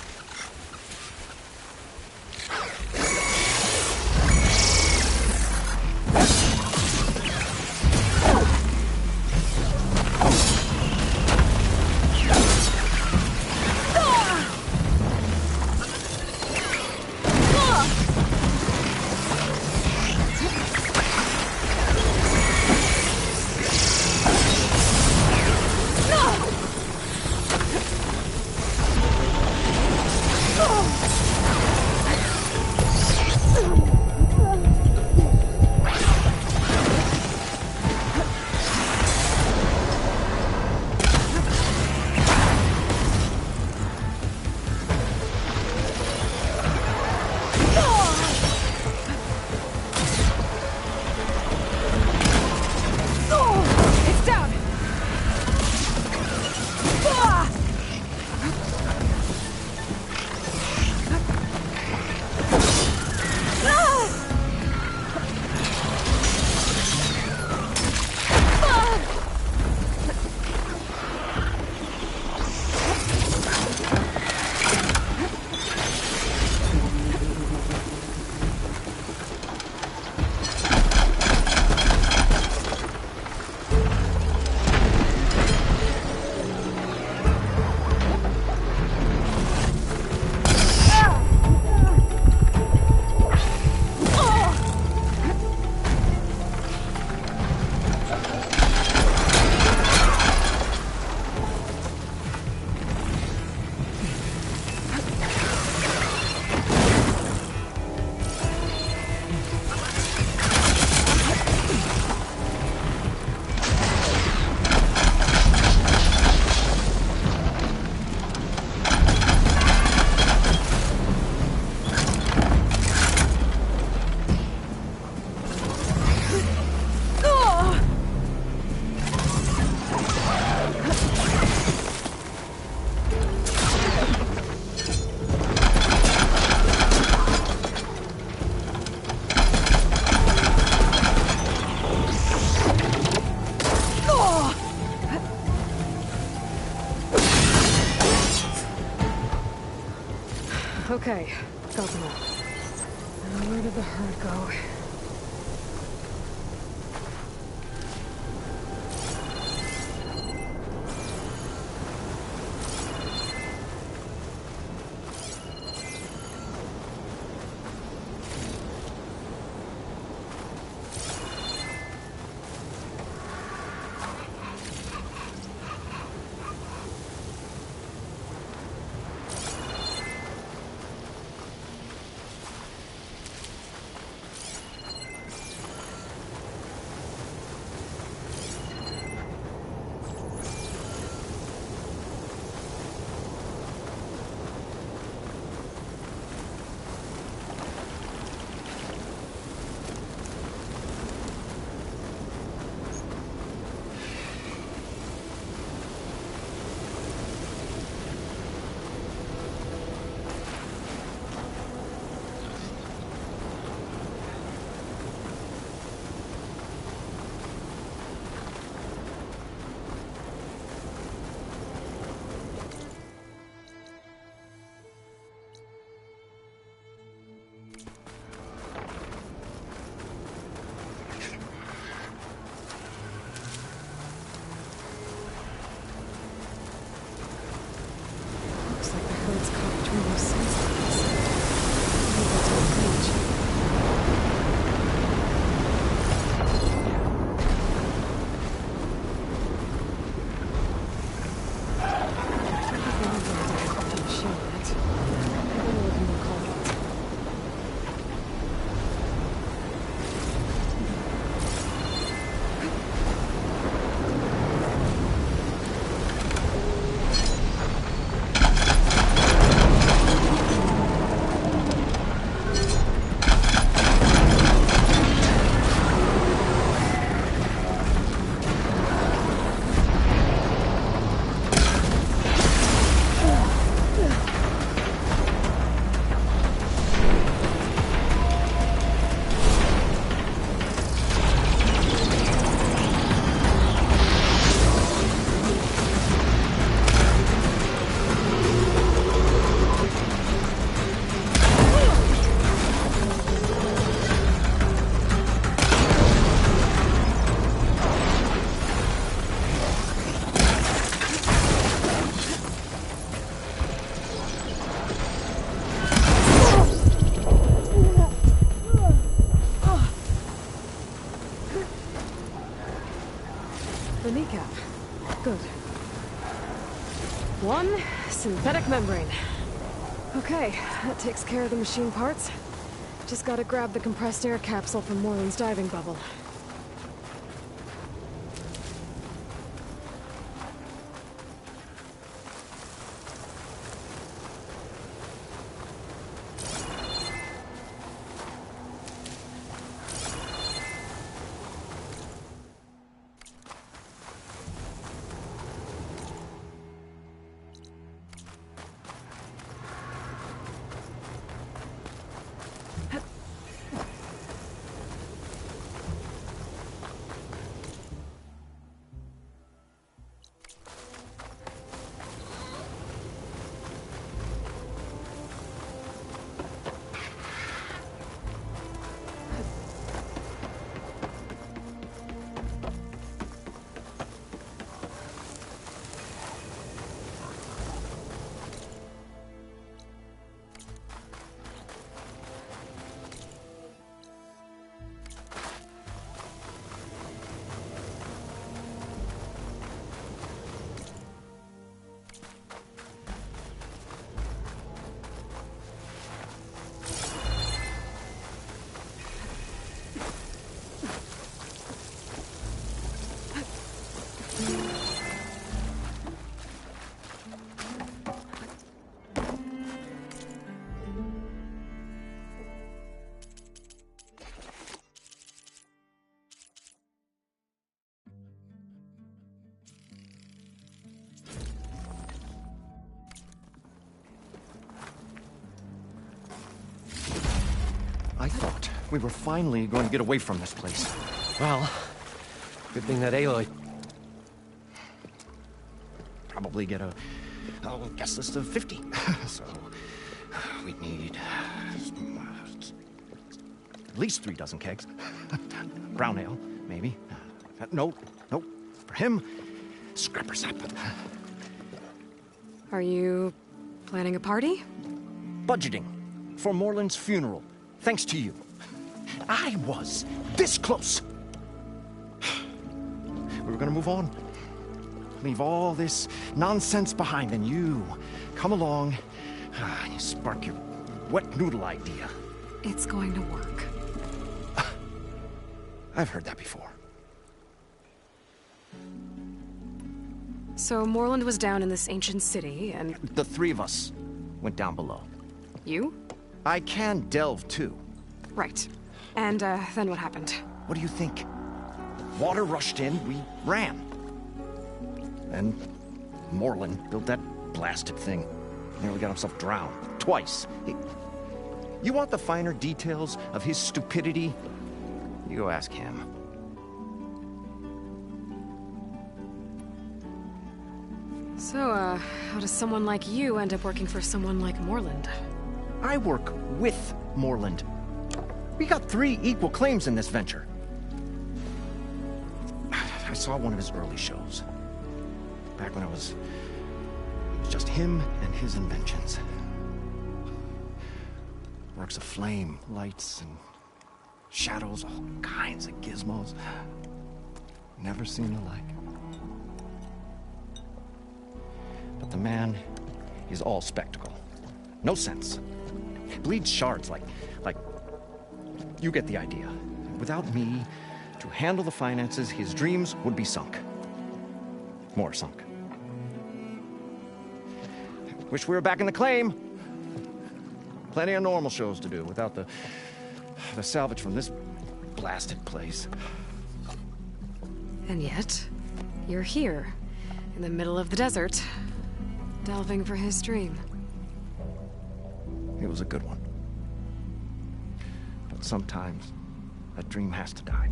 Okay, got them all. Now where did the herd go? One synthetic membrane. Okay, that takes care of the machine parts. Just gotta grab the compressed air capsule from Moreland's diving bubble. I thought we were finally going to get away from this place. Well, good thing that Aloy... Probably get a guest list of 50. So, we'd need at least 3 dozen kegs. Brown ale, maybe. No. For him, scrapper sap. Are you planning a party? Budgeting for Moreland's funeral. Thanks to you. I was this close. We were gonna move on. Leave all this nonsense behind, and you come along and you spark your wet noodle idea. It's going to work. I've heard that before. So Moreland was down in this ancient city, and... The 3 of us went down below. You? I can delve, too. Right. And, then what happened? What do you think? Water rushed in, we ran. Then Moreland built that blasted thing. Nearly got himself drowned. Twice. You want the finer details of his stupidity? You go ask him. So, how does someone like you end up working for someone like Moreland? I work with Moreland. We got 3 equal claims in this venture. I saw one of his early shows. Back when it was just him and his inventions. Works of flame, lights, and shadows, all kinds of gizmos. Never seen the like. But the man is all spectacle. No sense. Bleeds shards like... You get the idea. Without me to handle the finances, his dreams would be sunk. More sunk. Wish we were back in the claim. Plenty of normal shows to do without the salvage from this blasted place. And yet, you're here, in the middle of the desert, delving for his dream. It was a good one. But sometimes, that dream has to die.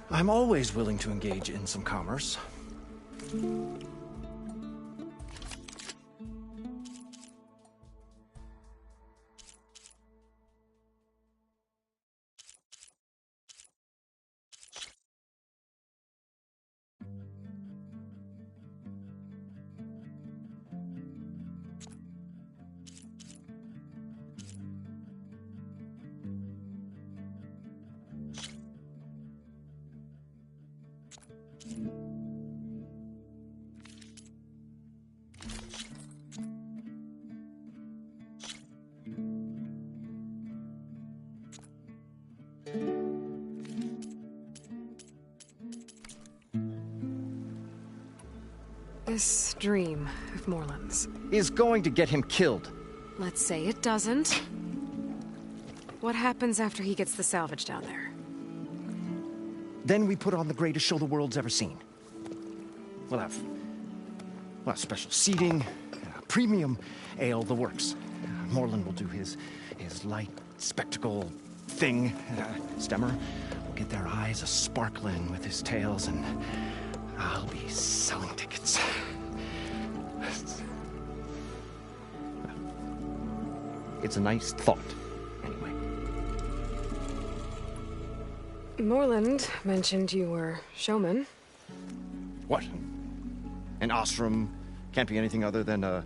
I'm always willing to engage in some commerce. This dream of Moreland's. Is going to get him killed. Let's say it doesn't. What happens after he gets the salvage down there? Then we put on the greatest show the world's ever seen. We'll have special seating, premium ale, the works. Moreland will do his light spectacle thing. Stemmer will get their eyes a-sparkling with his tales, and I'll be selling tickets. It's a nice thought, anyway. Moreland mentioned you were showman. What? An ostrom can't be anything other than a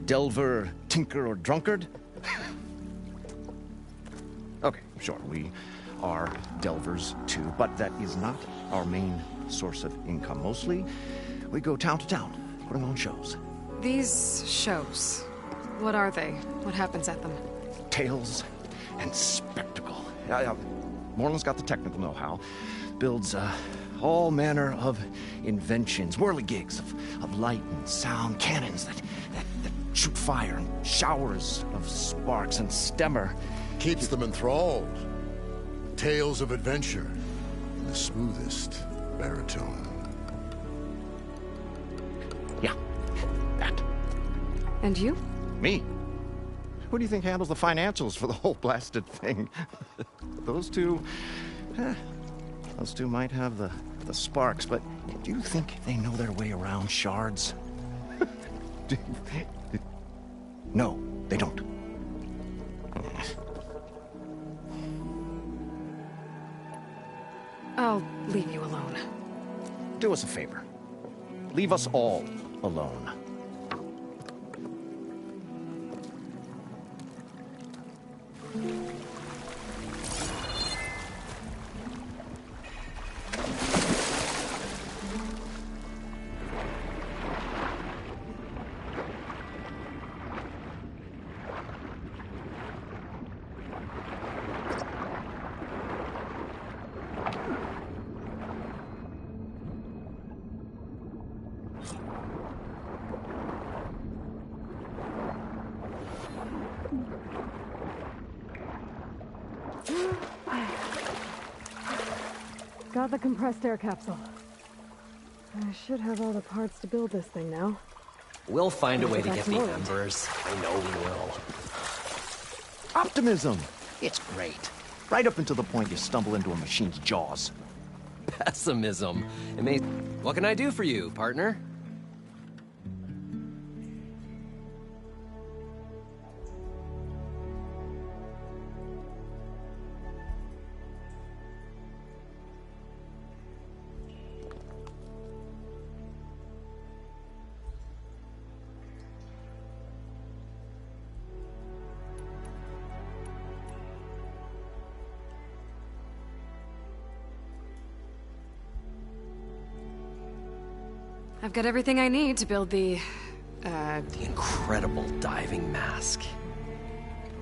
delver, tinker, or drunkard? Okay, sure, we are delvers too, but that is not our main source of income. Mostly, we go town to town, putting on shows. These shows, what are they? What happens at them? Tales and spectacle. Moreland's got the technical know-how. Builds all manner of inventions, whirligigs of light and sound, cannons that shoot fire, and showers of sparks, and Stemmer Keeps them enthralled. Tales of adventure in the smoothest baritone. Yeah, that. And you? Me? Who do you think handles the financials for the whole blasted thing? Those two might have the sparks, but do you think they know their way around shards? No, they don't. I'll leave you alone. Do us a favor. Leave us all alone. Got the compressed air capsule. I should have all the parts to build this thing now. We'll find a way to That's get the Moreland. embers. I know we will. Optimism! It's great. Right up until the point you stumble into a machine's jaws. Pessimism. It may... What can I do for you, partner? I've got everything I need to build the The incredible diving mask.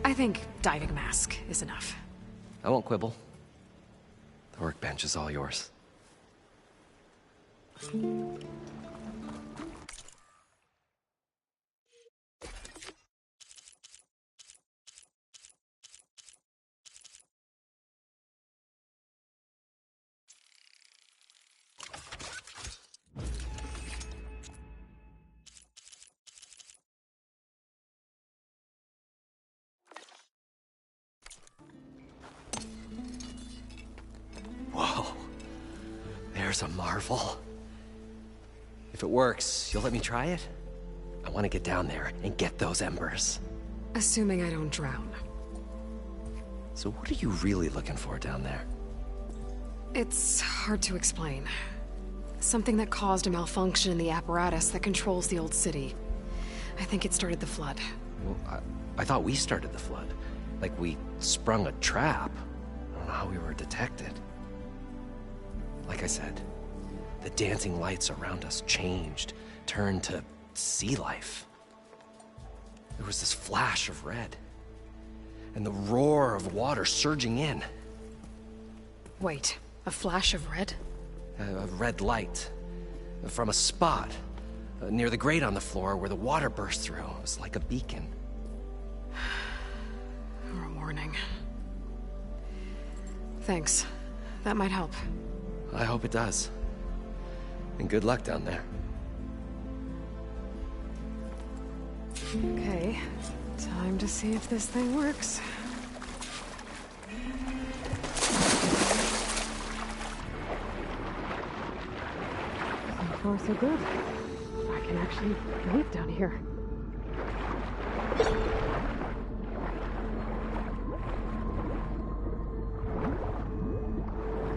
I think diving mask is enough. I won't quibble. The workbench is all yours. Whoa. There's a marvel. If it works, you'll let me try it? I want to get down there and get those embers. Assuming I don't drown. So what are you really looking for down there? It's hard to explain. Something that caused a malfunction in the apparatus that controls the old city. I think it started the flood. Well, I thought we started the flood. Like we sprung a trap. I don't know how we were detected. Like I said, the dancing lights around us changed, turned to sea life. There was this flash of red, and the roar of water surging in. Wait, a flash of red? A red light from a spot near the grate on the floor where the water burst through. It was like a beacon. Or a warning. Thanks. That might help. I hope it does. And good luck down there. Okay. Time to see if this thing works. So far, so good. I can actually breathe down here.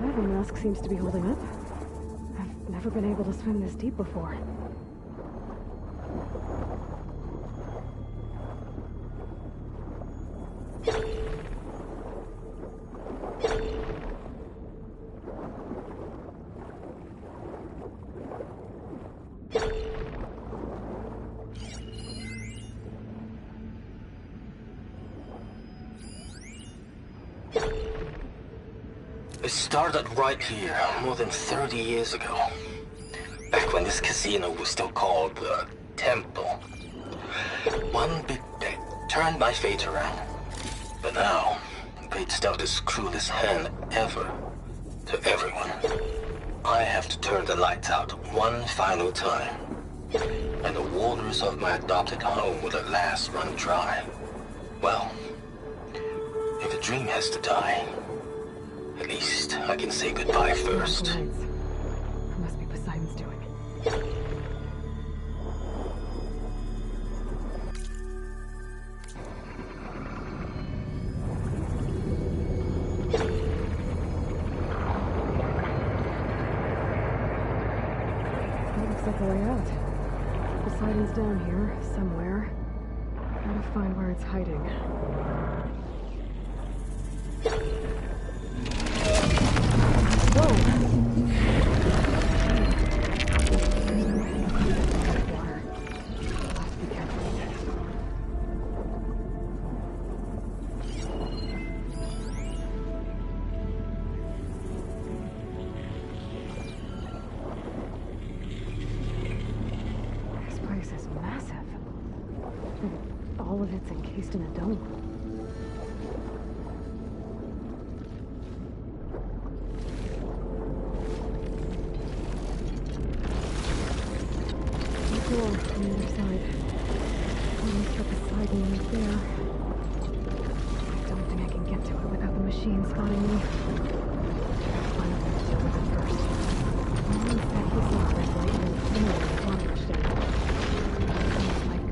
Diving mask seems to be holding up. I've never been able to swim this deep before. It started right here, more than 30 years ago. Back when this casino was still called the Temple. One big bet turned my fate around. But now, fate's dealt this cruelest hand ever to everyone. I have to turn the lights out one final time. And the waters of my adopted home will at last run dry. Well, if a dream has to die, at least I can say goodbye first. It must be Poseidon's doing. That looks like the way out. Poseidon's down here, somewhere. Gotta find where it's hiding. This place is massive. And all of it's encased in a dome. Door on the other side. Almost for Poseidon right there. I don't think I can get to it without the machine spotting me. One of them to deal with it first. Norman said he saw red light and infinity when the bomb rushed in. Sounds like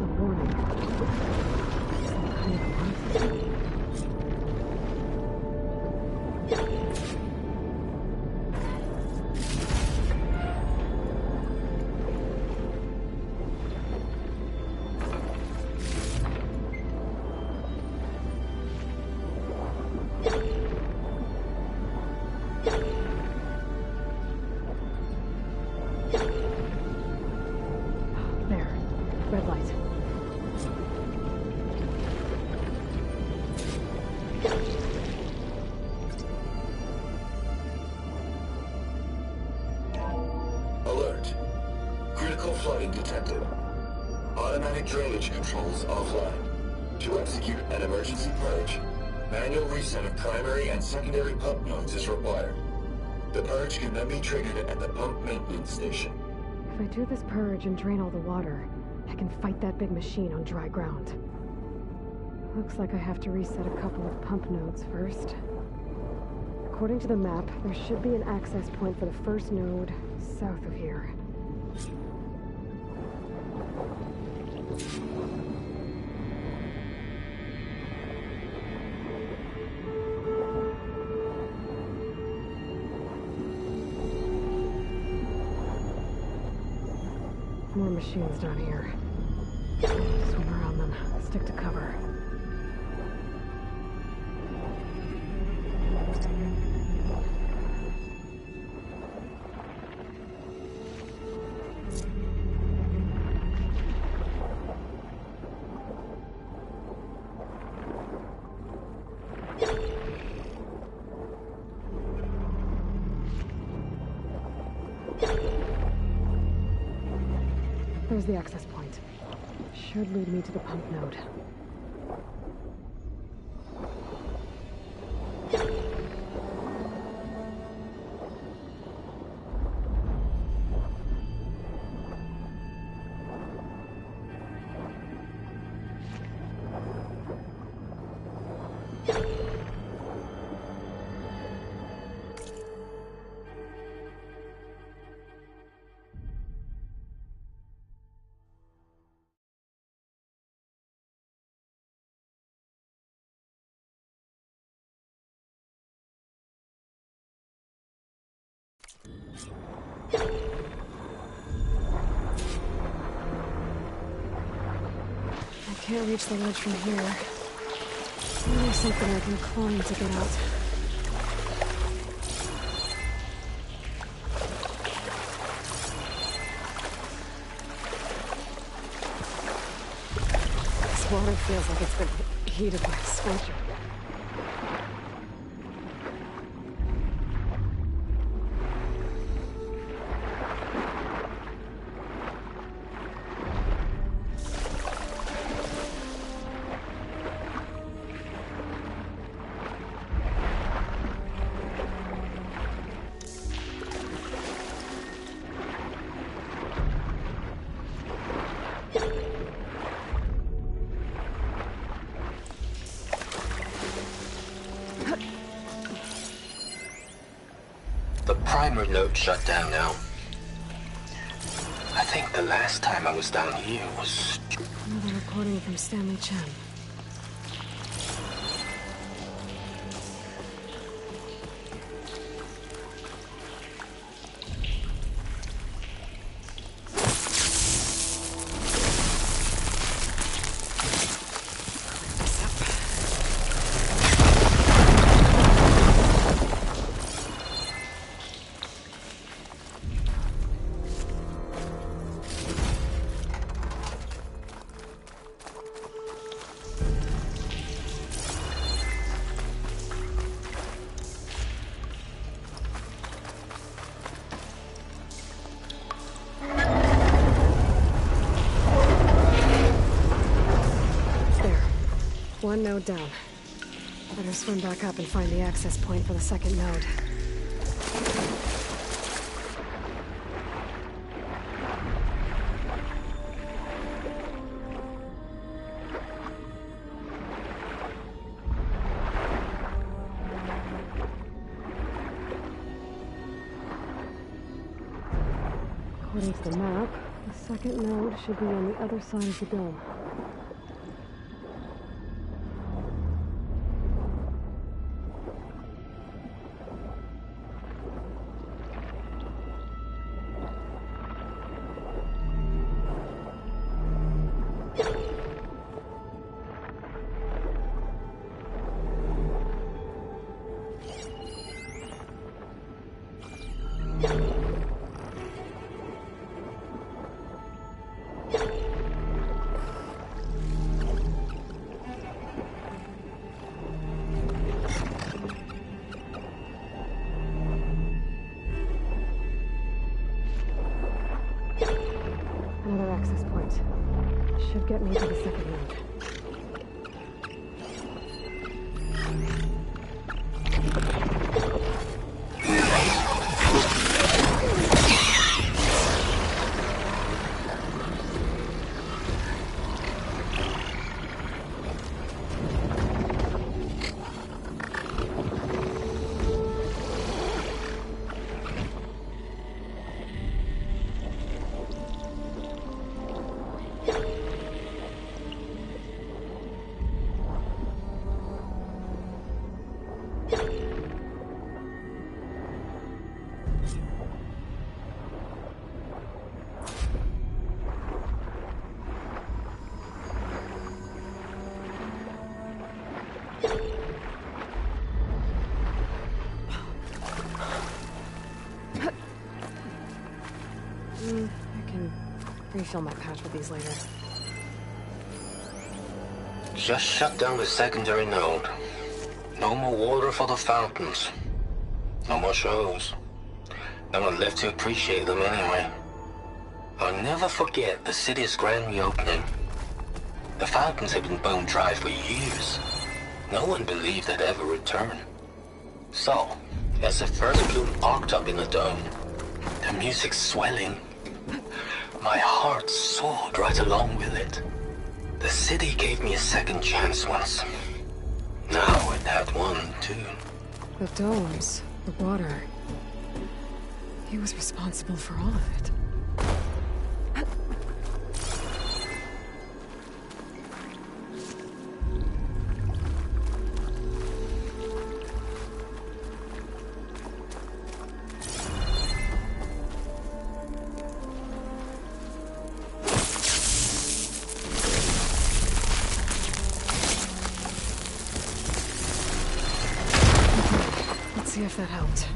a warning. Some kind of alarm system. There. Red light. Alert. Critical flooding detected. Automatic drainage controls offline. To execute an emergency purge, manual reset of primary and secondary pump nodes is required. The purge can then be triggered at the pump maintenance station. If I do this purge and drain all the water, I can fight that big machine on dry ground. Looks like I have to reset a couple of pump nodes first. According to the map, there should be an access point for the first node south of here. More machines down here. Swim around them. Stick to cover. There's the access point. Should lead me to the pump node. I can't reach the ledge from here. Maybe something I can climb to get out. This water feels like it's been heated by a scorcher. Primer node shut down now. I think the last time I was down here was... Another recording from Stanley Chen. One node down. Better swim back up and find the access point for the second node. According to the map, the second node should be on the other side of the dome. Another access point. Should get me to the second node. I can refill my patch with these later. Just shut down the secondary node. No more water for the fountains. No more shows. No one left to appreciate them anyway. I'll never forget the city's grand reopening. The fountains had been bone dry for years. No one believed they'd ever return. So, as the first bloom arced up in the dome, the music swelling, my heart soared right along with it. The city gave me a second chance once. Now it had one, too. The domes, the water. He was responsible for all of it. See if that helped.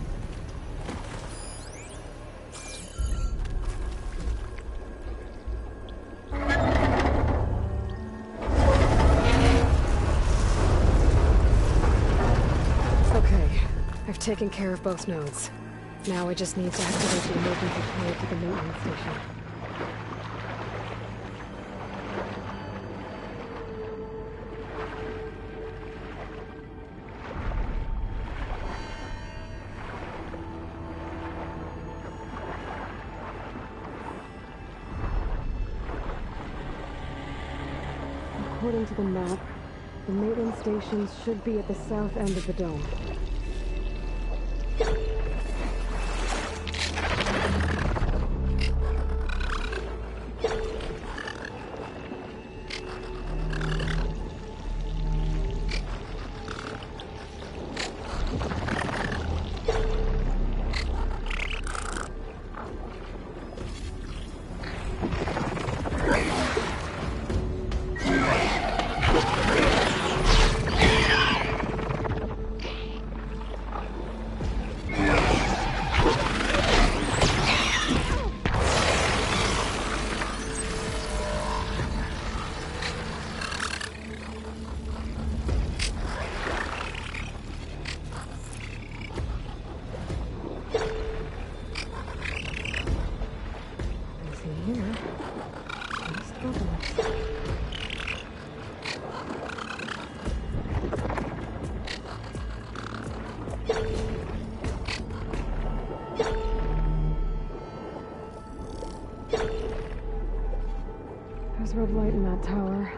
Okay, I've taken care of both nodes. Now I just need to activate the emergency power to the maintenance station. According to the map, the maintenance stations should be at the south end of the dome. There's red light in that tower.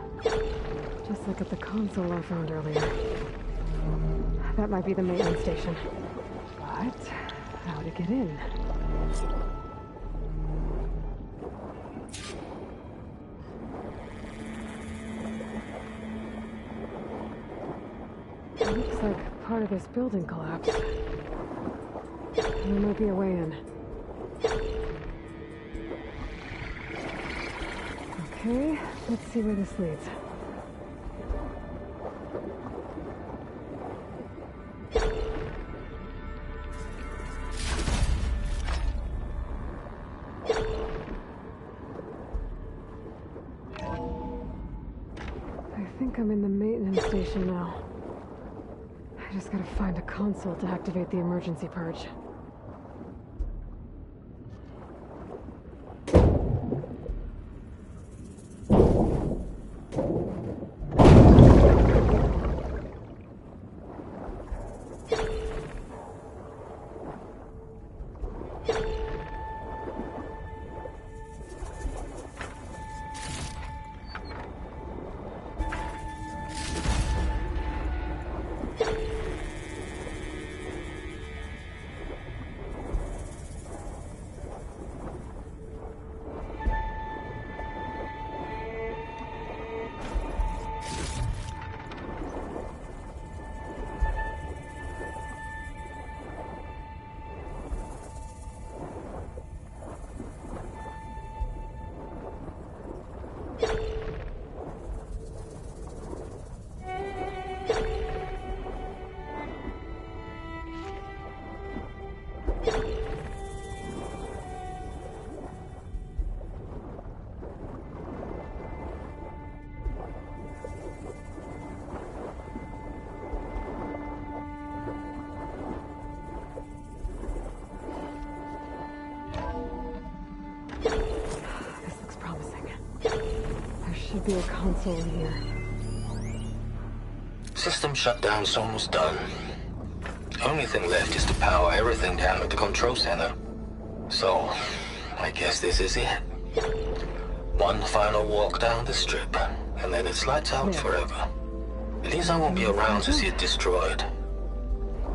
Just like at the console I found earlier. That might be the maintenance station. But how to get in? It looks like part of this building collapsed. There might be a way in. Okay, let's see where this leads. I think I'm in the maintenance station now. I just gotta find a console to activate the emergency purge. to be a console in here. System shutdown's almost done. Only thing left is to power everything down at the control center. So, I guess this is it. One final walk down the strip, and then it's lights out forever. At least I won't be around to see it destroyed.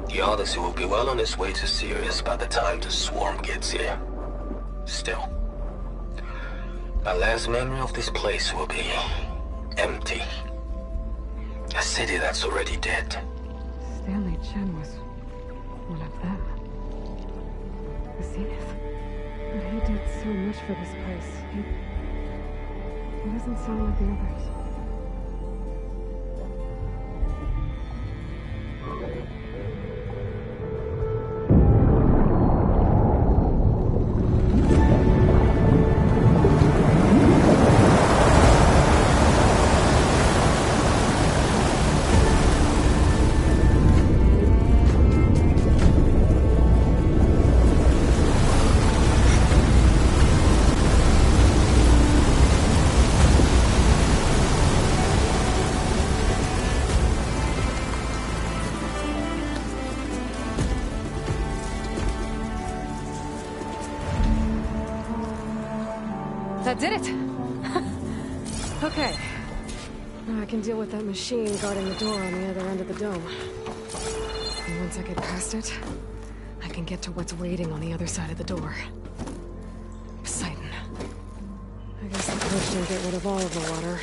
The Odyssey will be well on its way to Sirius by the time the swarm gets here. Still, my last memory of this place will be empty. A city that's already dead. Stanley Chen was one of them. The Zenith. But he did so much for this place. He doesn't sound like the others. That did it! Okay. Now I can deal with that machine guarding the door on the other end of the dome. And once I get past it, I can get to what's waiting on the other side of the door. Poseidon. I guess the push didn't get rid of all of the water.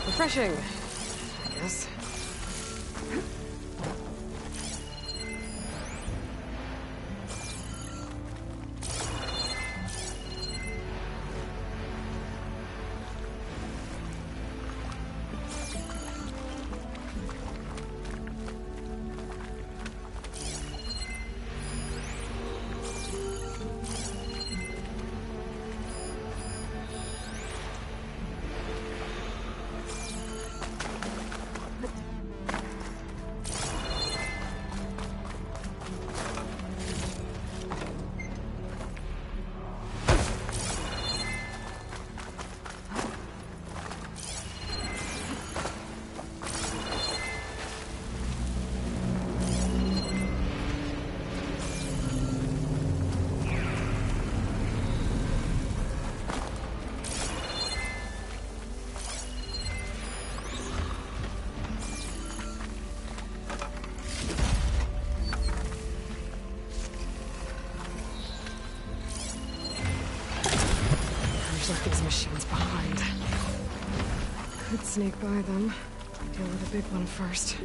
Refreshing, I guess. Left these machines behind. Could sneak by them. Deal with the big one first.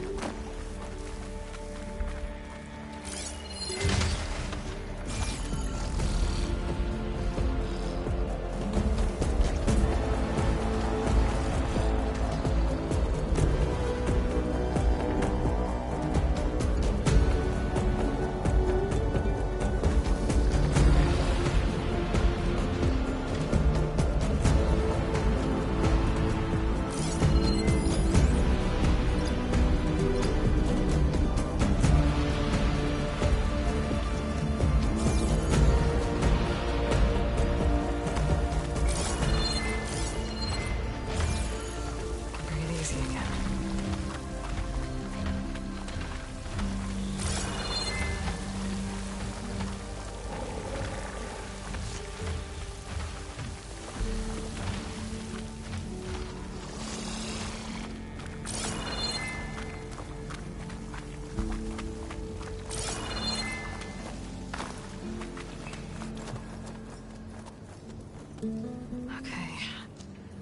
Okay.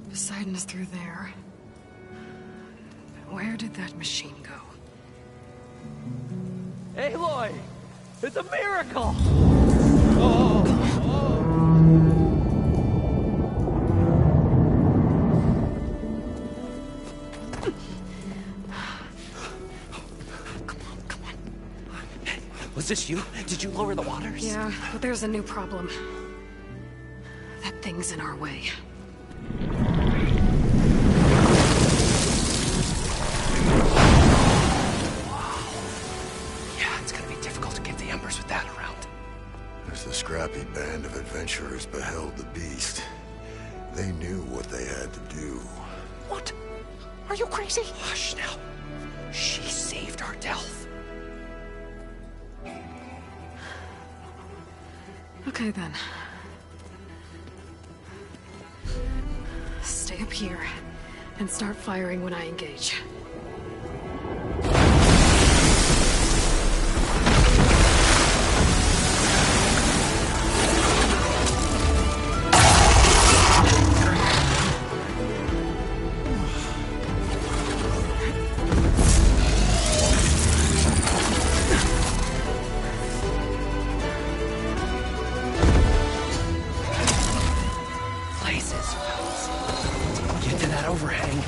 Poseidon is through there. Where did that machine go? Aloy! It's a miracle! Was this you? Did you lower the waters? Yeah, but there's a new problem. That thing's in our way. Yeah, it's gonna be difficult to get the embers with that around. As the scrappy band of adventurers beheld the beast, they knew what they had to do. What? Are you crazy? Hush now. She saved our Delph. Okay then. Stay up here and start firing when I engage. Get to that overhang.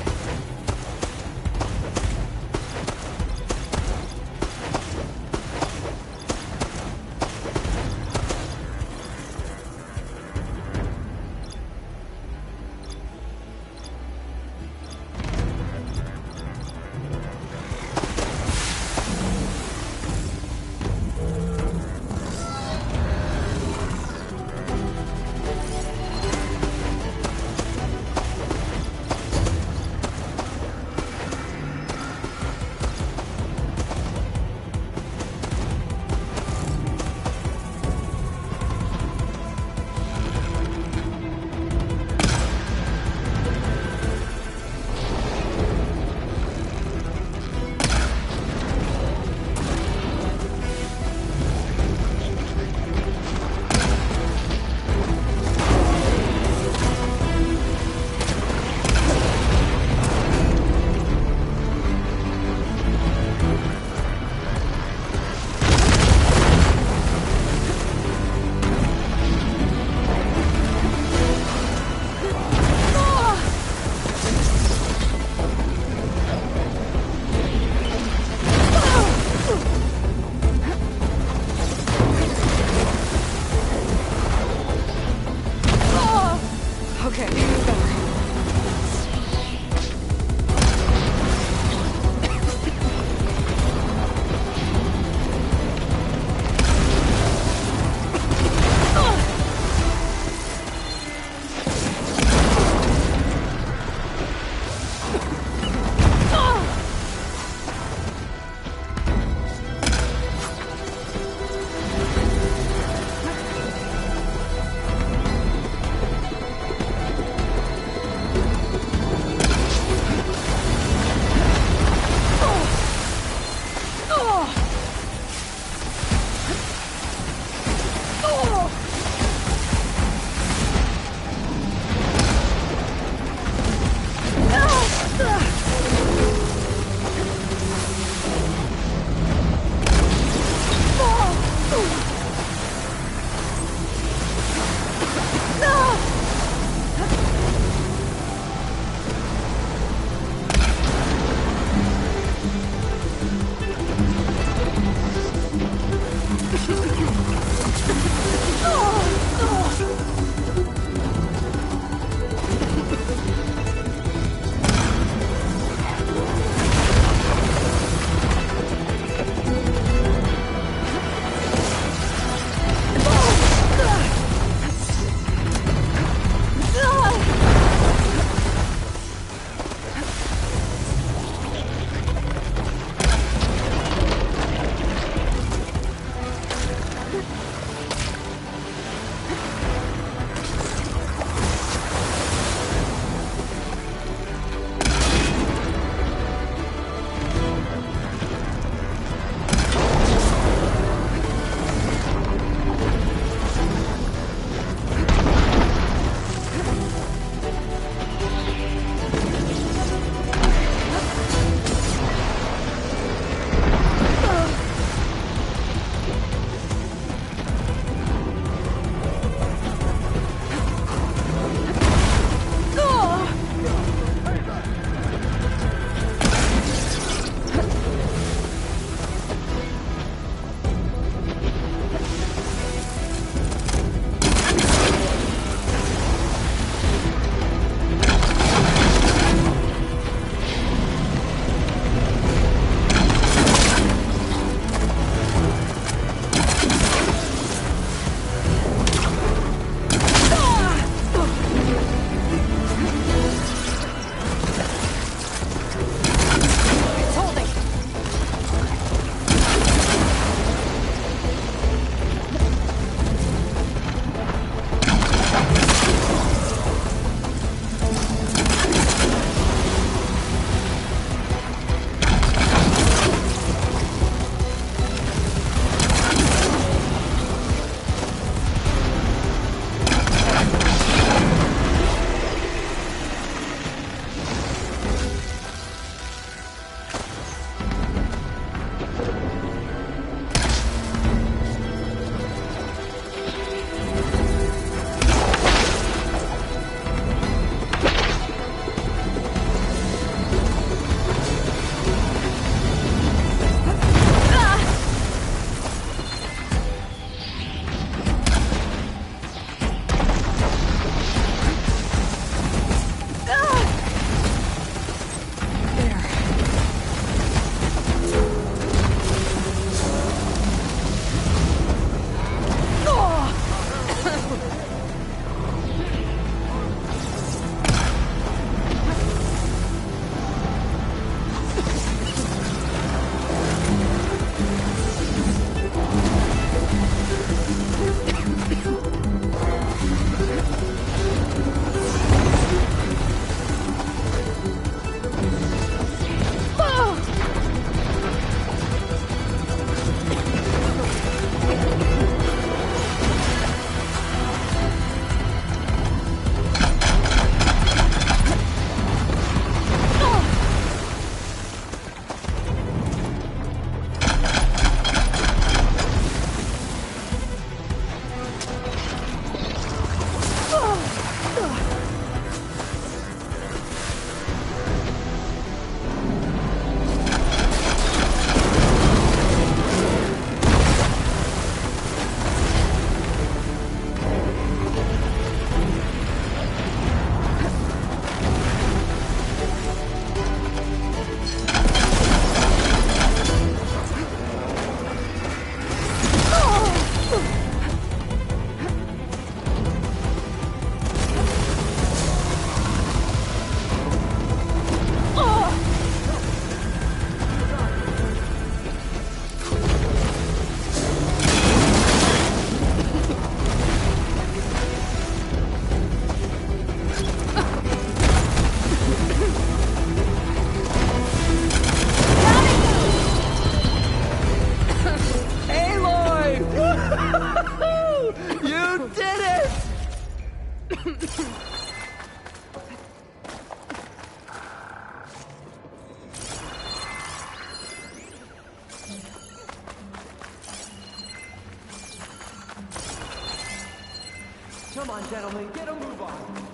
Come on, gentlemen, get a move on.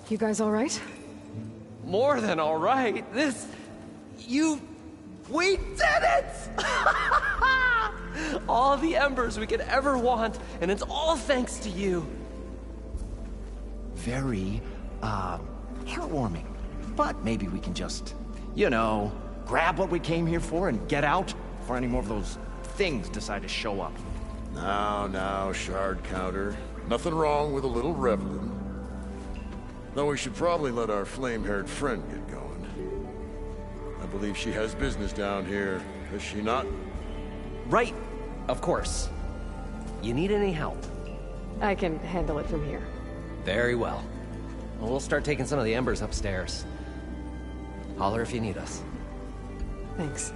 You guys all right? More than all right. We did it! All the embers we could ever want, and it's all thanks to you. Very, heartwarming. But maybe we can just, grab what we came here for and get out before any more of those things decide to show up. Now, shard counter. Nothing wrong with a little reveling. Though we should probably let our flame-haired friend get going. I believe she has business down here, does she not? Right, of course. You need any help? I can handle it from here. Very well. We'll start taking some of the embers upstairs. Holler if you need us. Thanks.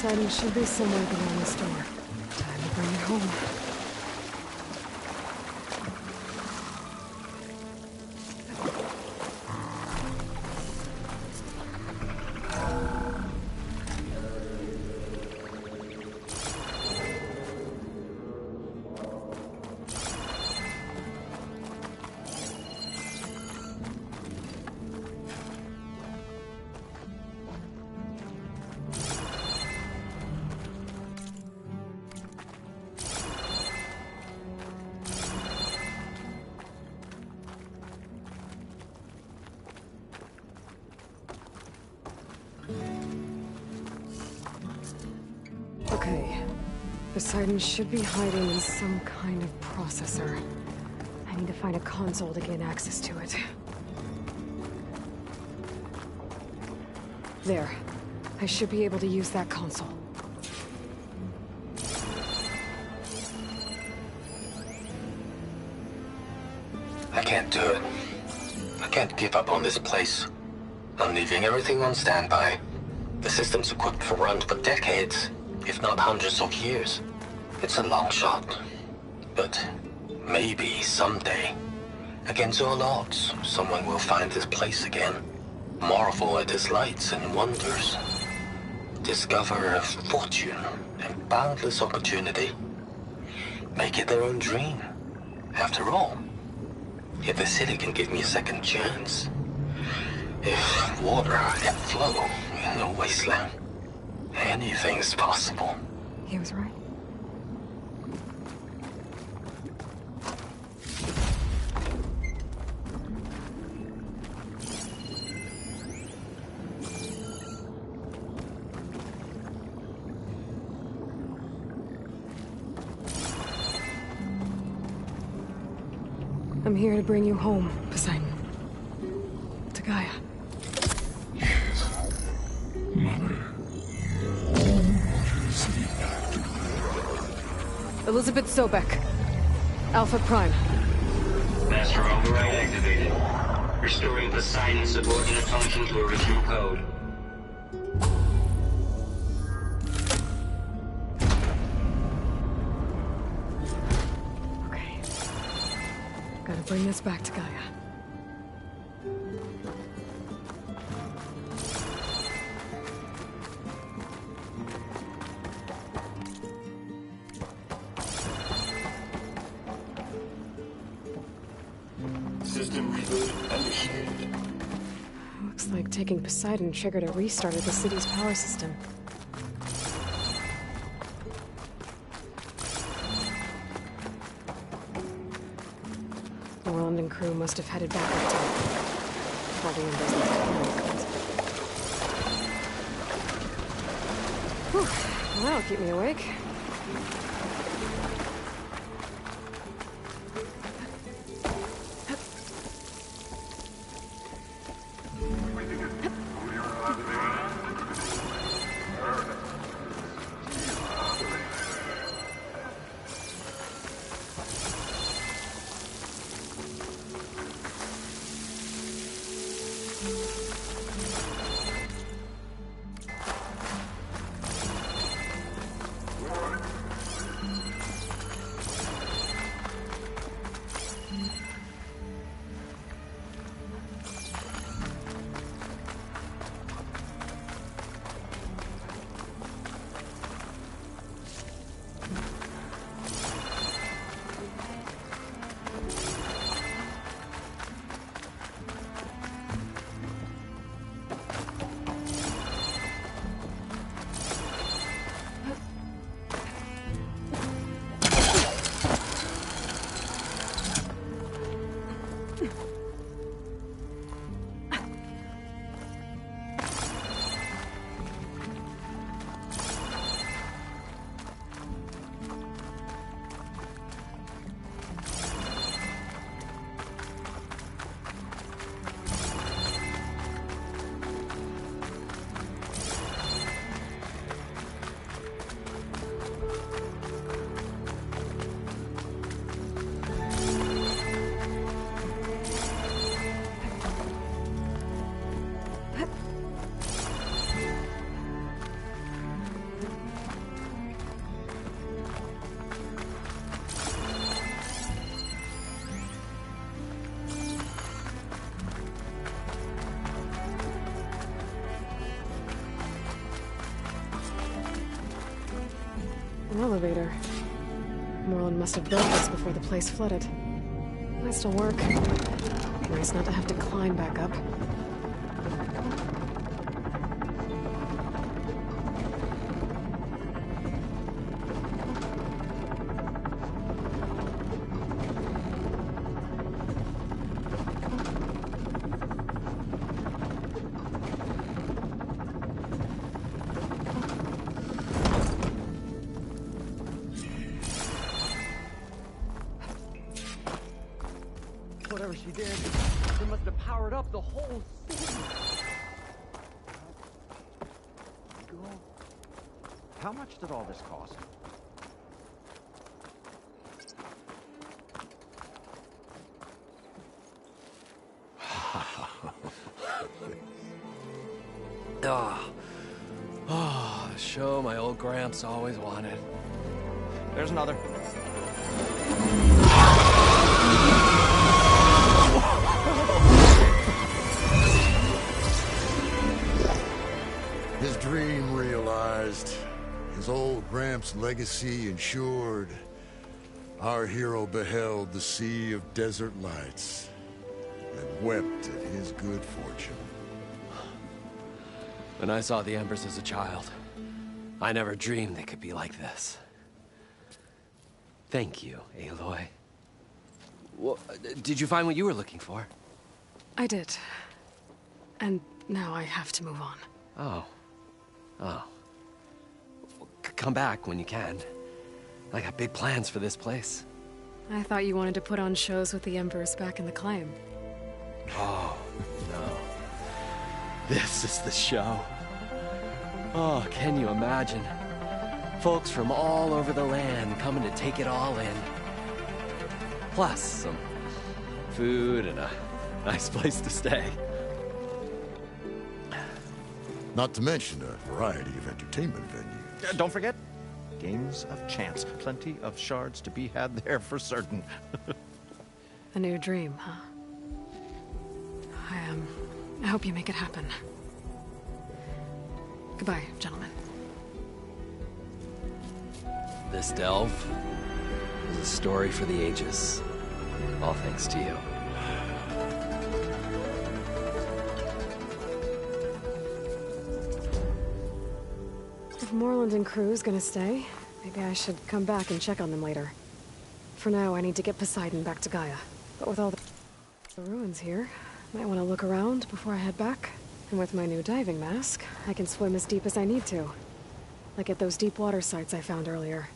Poseidon should be somewhere beyond this door. Time to bring it home. Okay. Poseidon should be hiding in some kind of processor. I need to find a console to gain access to it. There. I should be able to use that console. I can't do it. I can't give up on this place. I'm leaving everything on standby. The system's equipped for runs for decades, if not hundreds of years. It's a long shot. But maybe someday, against all odds, someone will find this place again. Marvel at its lights and wonders. Discover a fortune and boundless opportunity. Make it their own dream. After all, if the city can give me a second chance, if water can flow in a wasteland, anything's possible. He was right. I'm here to bring you home, Poseidon. To Gaia. Mother. Elizabeth Sobek. Alpha Prime. Master override activated. Restoring Poseidon's subordinate function to original code. Okay. Gotta bring this back to Gaia. System reboot initiated. Looks like taking Poseidon triggered a restart of the city's power system. Orland and crew must have headed back up top. before the embers left the Whew, well, that'll keep me awake. An elevator. Moreland must have built this before the place flooded. Might still work. Nice not to have to climb back up. Whatever she did, it must have powered up the whole city. How much did all this cost? The show my old Gramps always wanted. There's another. His dream realized, his old Gramps' legacy ensured. Our hero beheld the sea of desert lights and wept at his good fortune. When I saw the embers as a child, I never dreamed they could be like this. Thank you, Aloy. Well, did you find what you were looking for? I did. And now I have to move on. Oh. Oh. Well, come back when you can. I got big plans for this place. I thought you wanted to put on shows with the Embers back in the claim. Oh, no. This is the show. Oh, can you imagine? Folks from all over the land coming to take it all in. Plus some food and a nice place to stay. Not to mention a variety of entertainment venues. Don't forget, games of chance. Plenty of shards to be had there for certain. A new dream, huh? I hope you make it happen. Goodbye, gentlemen. This delve is a story for the ages. All thanks to you. If Moreland and crew's gonna stay, maybe I should come back and check on them later. For now, I need to get Poseidon back to Gaia. But with all the ruins here, Might want to look around before I head back. And with my new diving mask, I can swim as deep as I need to. Like at those deep water sites I found earlier.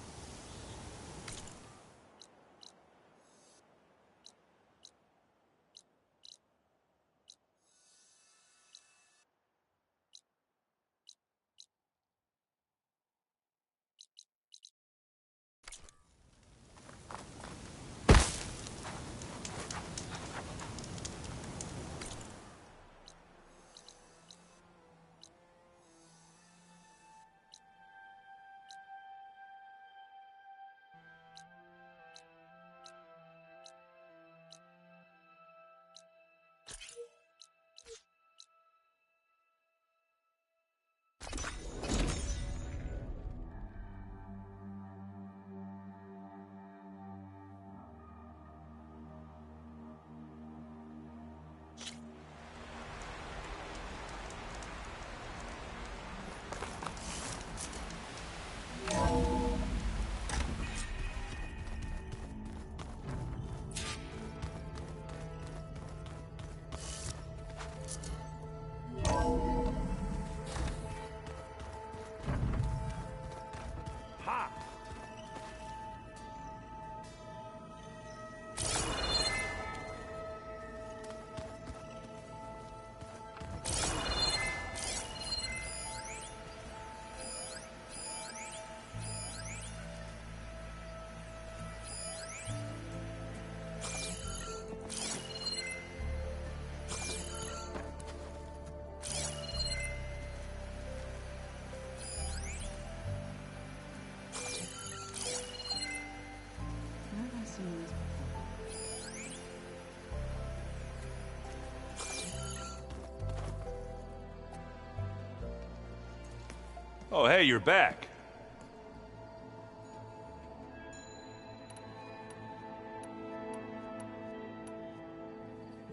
Oh, hey, you're back.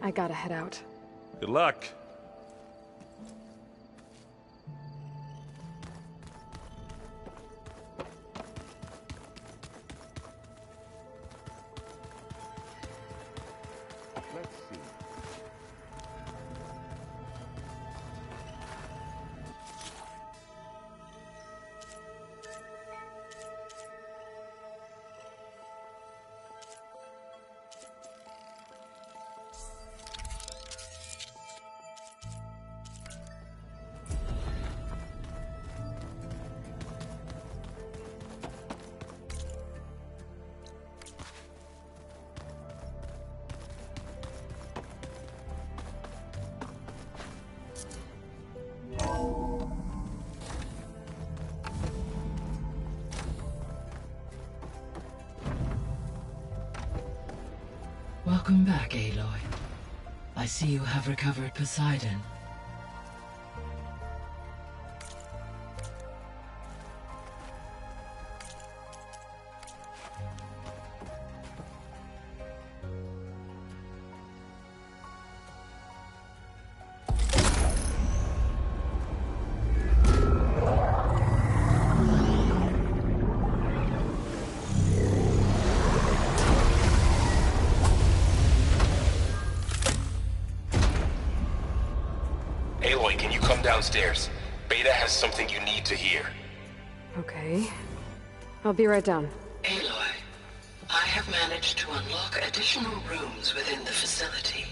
I gotta head out. Good luck. Welcome back, Aloy. I see you have recovered Poseidon. Aloy, can you come downstairs? Beta has something you need to hear. Okay. I'll be right down. Aloy, I have managed to unlock additional rooms within the facility.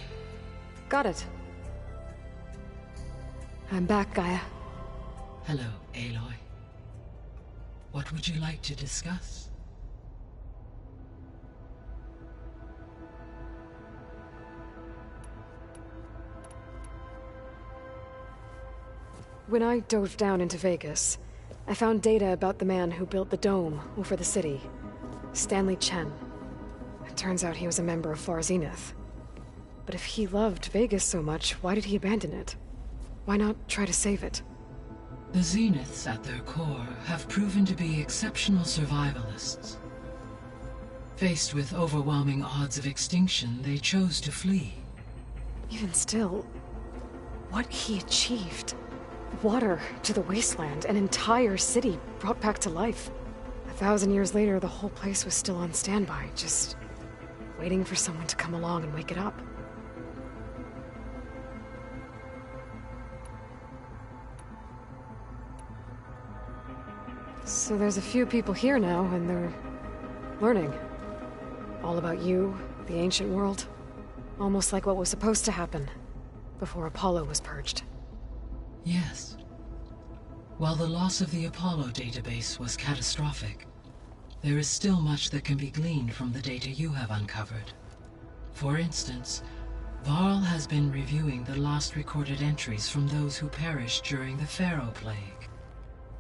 Got it. I'm back, Gaia. Hello, Aloy. What would you like to discuss? When I dove down into Vegas, I found data about the man who built the dome over the city. Stanley Chen. It turns out he was a member of Far Zenith. But if he loved Vegas so much, why did he abandon it? Why not try to save it? The Zeniths at their core have proven to be exceptional survivalists. Faced with overwhelming odds of extinction, they chose to flee. Even still, what he achieved. Water to the wasteland, an entire city brought back to life. 1,000 years later, the whole place was still on standby, just waiting for someone to come along and wake it up. So there's a few people here now, and they're learning. All about you, the ancient world. Almost like what was supposed to happen before Apollo was purged. Yes. While the loss of the Apollo database was catastrophic, there is still much that can be gleaned from the data you have uncovered. For instance, Varl has been reviewing the last recorded entries from those who perished during the Pharaoh Plague.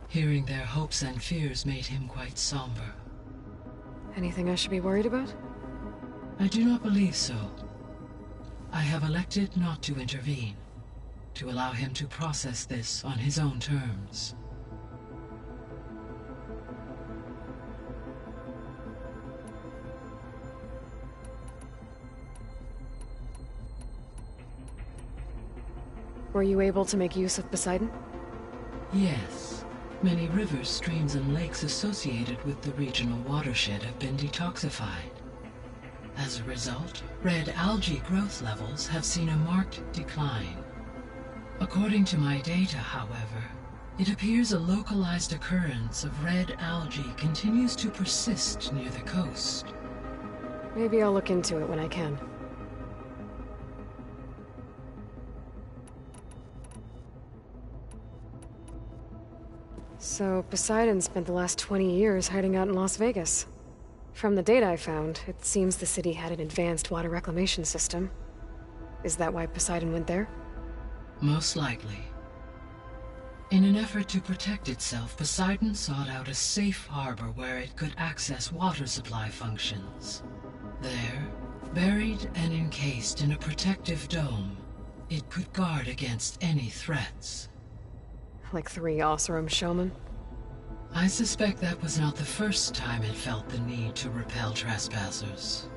Hearing their hopes and fears made him quite somber. Anything I should be worried about? I do not believe so. I have elected not to intervene, to allow him to process this on his own terms. Were you able to make use of Poseidon? Yes. Many rivers, streams, and lakes associated with the regional watershed have been detoxified. As a result, red algae growth levels have seen a marked decline. According to my data, however, it appears a localized occurrence of red algae continues to persist near the coast. Maybe I'll look into it when I can. So, Poseidon spent the last 20 years hiding out in Las Vegas. From the data I found, it seems the city had an advanced water reclamation system. Is that why Poseidon went there? Most likely. In an effort to protect itself, Poseidon sought out a safe harbor where it could access water supply functions. There, buried and encased in a protective dome, it could guard against any threats. Like 3 Oseram showmen? I suspect that was not the first time it felt the need to repel trespassers.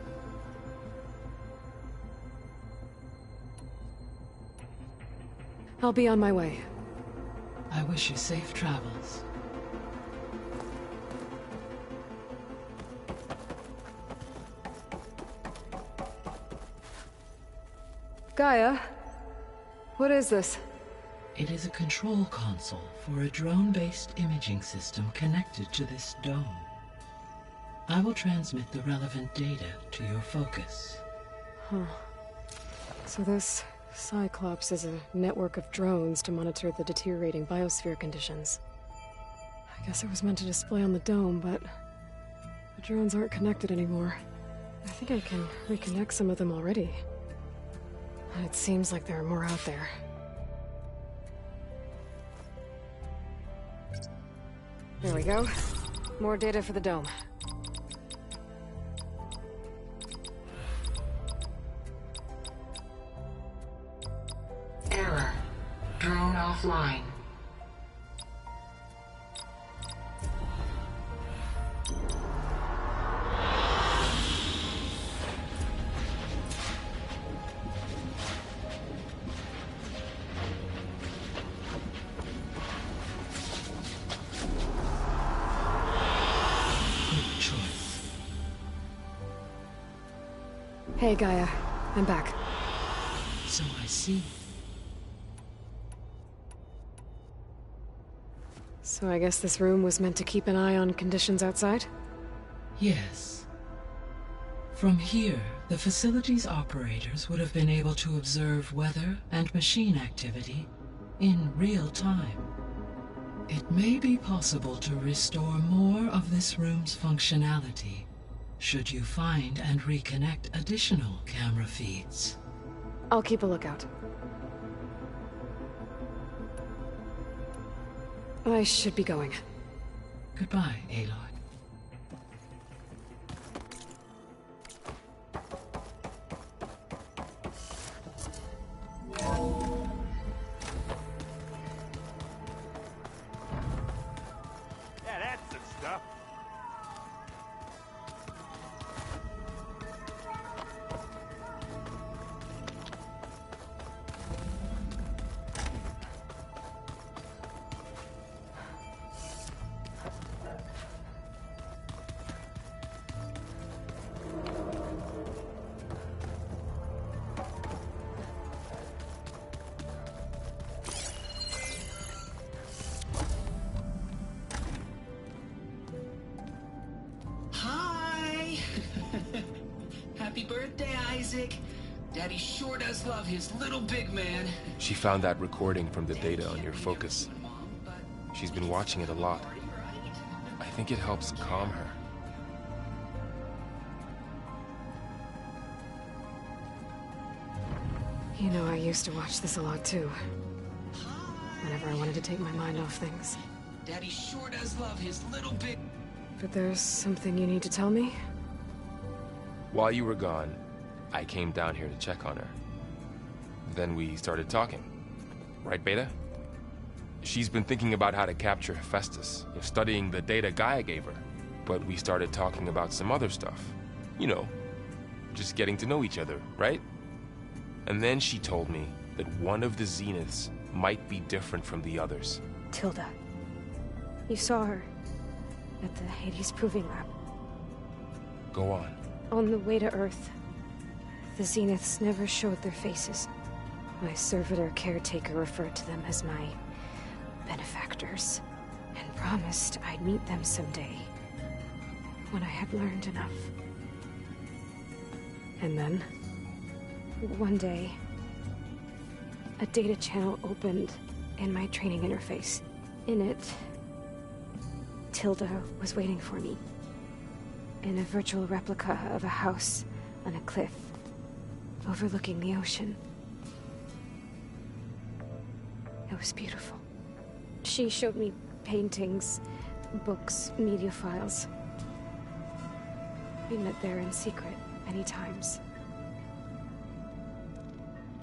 I'll be on my way. I wish you safe travels. Gaia, what is this? It is a control console for a drone-based imaging system connected to this dome. I will transmit the relevant data to your focus. Huh. So this Cyclops is a network of drones to monitor the deteriorating biosphere conditions. I guess it was meant to display on the dome, but the drones aren't connected anymore. I think I can reconnect some of them already. And it seems like there are more out there. There we go. More data for the dome. Error. Drone offline. Hey, Gaia. I'm back. So I see. So I guess this room was meant to keep an eye on conditions outside? Yes. From here, the facility's operators would have been able to observe weather and machine activity in real time. It may be possible to restore more of this room's functionality should you find and reconnect additional camera feeds. I'll keep a lookout. I should be going. Goodbye, Aloy. Yeah, that's some stuff. music. Daddy sure does love his little big man. She found that recording from the data on your focus. She's been watching it a lot. I think it helps calm her. You know, I used to watch this a lot too. Whenever I wanted to take my mind off things. Daddy sure does love his little big... But there's something you need to tell me? While you were gone, I came down here to check on her. Then we started talking. Right, Beta? She's been thinking about how to capture Hephaestus, studying the data Gaia gave her. But we started talking about some other stuff. You know, just getting to know each other, right? And then she told me that one of the Zeniths might be different from the others. Tilda. You saw her at the Hades Proving Lab. Go on. On the way to Earth, the Zeniths never showed their faces. My servitor caretaker referred to them as my benefactors, and promised I'd meet them someday, when I had learned enough. And then? One day, a data channel opened in my training interface. In it, Tilda was waiting for me, in a virtual replica of a house on a cliff, overlooking the ocean. It was beautiful. She showed me paintings, books, media files. We met there in secret many times.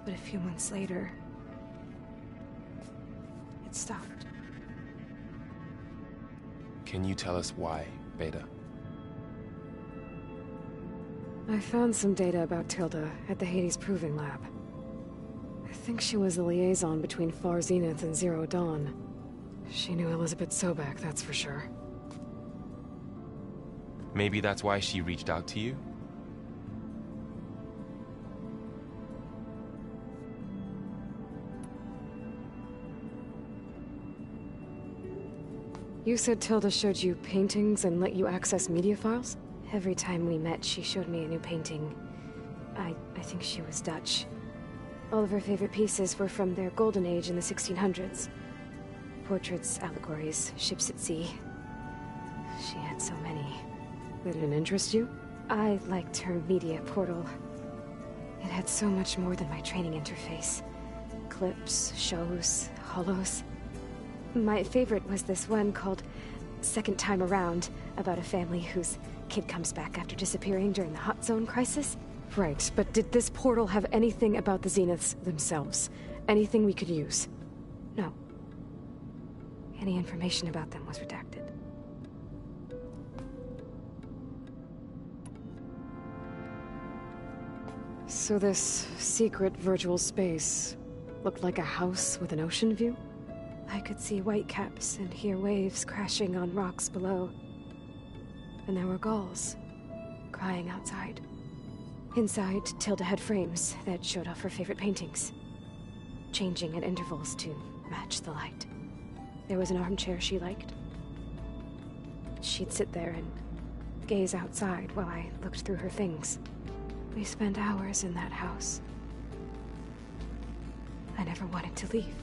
But a few months later, it stopped. Can you tell us why, Beta? I found some data about Tilda at the Hades Proving Lab. I think she was the liaison between Far Zenith and Zero Dawn. She knew Elizabeth Sobek, that's for sure. Maybe that's why she reached out to you? You said Tilda showed you paintings and let you access media files? Every time we met, she showed me a new painting. I think she was Dutch. All of her favorite pieces were from their golden age in the 1600s. Portraits, allegories, ships at sea. She had so many. Did it interest you? I liked her media portal. It had so much more than my training interface. Clips, shows, holos. My favorite was this one called Second Time Around, about a family whose kid comes back after disappearing during the Hot Zone crisis. Right, but did this portal have anything about the Zeniths themselves? Anything we could use? No. Any information about them was redacted. So this secret virtual space looked like a house with an ocean view? I could see whitecaps and hear waves crashing on rocks below. And there were gulls crying outside. Inside, Tilda had frames that showed off her favorite paintings, changing at intervals to match the light. There was an armchair she liked. She'd sit there and gaze outside while I looked through her things. We spent hours in that house. I never wanted to leave.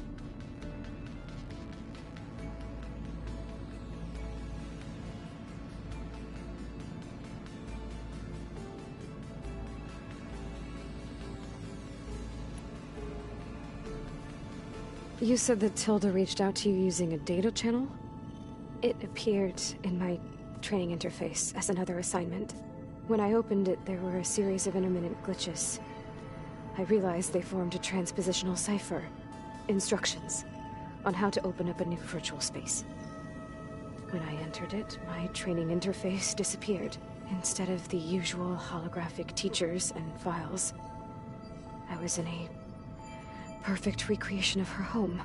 You said that Tilda reached out to you using a data channel? It appeared in my training interface as another assignment. When I opened it, there were a series of intermittent glitches. I realized they formed a transpositional cipher. Instructions on how to open up a new virtual space. When I entered it, my training interface disappeared. Instead of the usual holographic teachers and files, I was in a perfect recreation of her home.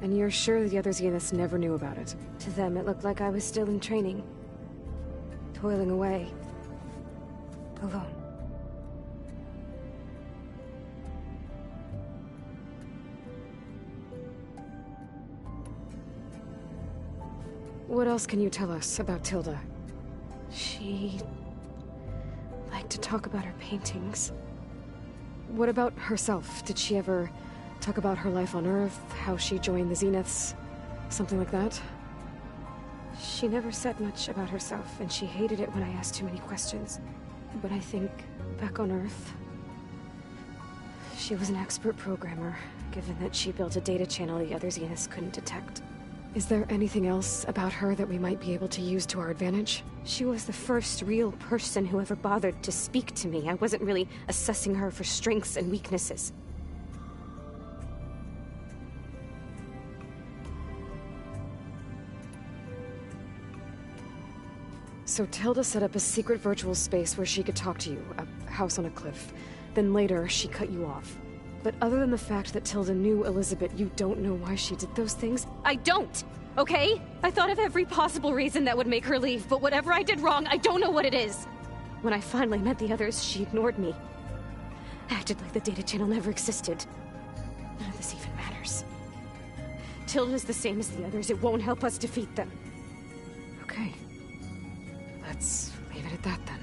And you're sure the other Zeniths never knew about it? To them, it looked like I was still in training. Toiling away. Alone. What else can you tell us about Tilda? She liked to talk about her paintings. what about herself? Did she ever talk about her life on Earth, how she joined the Zeniths, something like that? She never said much about herself, and she hated it when I asked too many questions. But I think, back on Earth, she was an expert programmer, given that she built a data channel the other Zeniths couldn't detect. Is there anything else about her that we might be able to use to our advantage? She was the first real person who ever bothered to speak to me. I wasn't really assessing her for strengths and weaknesses. So Tilda set up a secret virtual space where she could talk to you, a house on a cliff. Then later, she cut you off. But other than the fact that Tilda knew Elizabeth, you don't know why she did those things? I don't! Okay? I thought of every possible reason that would make her leave, but whatever I did wrong, I don't know what it is! When I finally met the others, she ignored me. Acted like the data channel never existed. None of this even matters. Tilda's the same as the others. It won't help us defeat them. Okay. Let's leave it at that, then.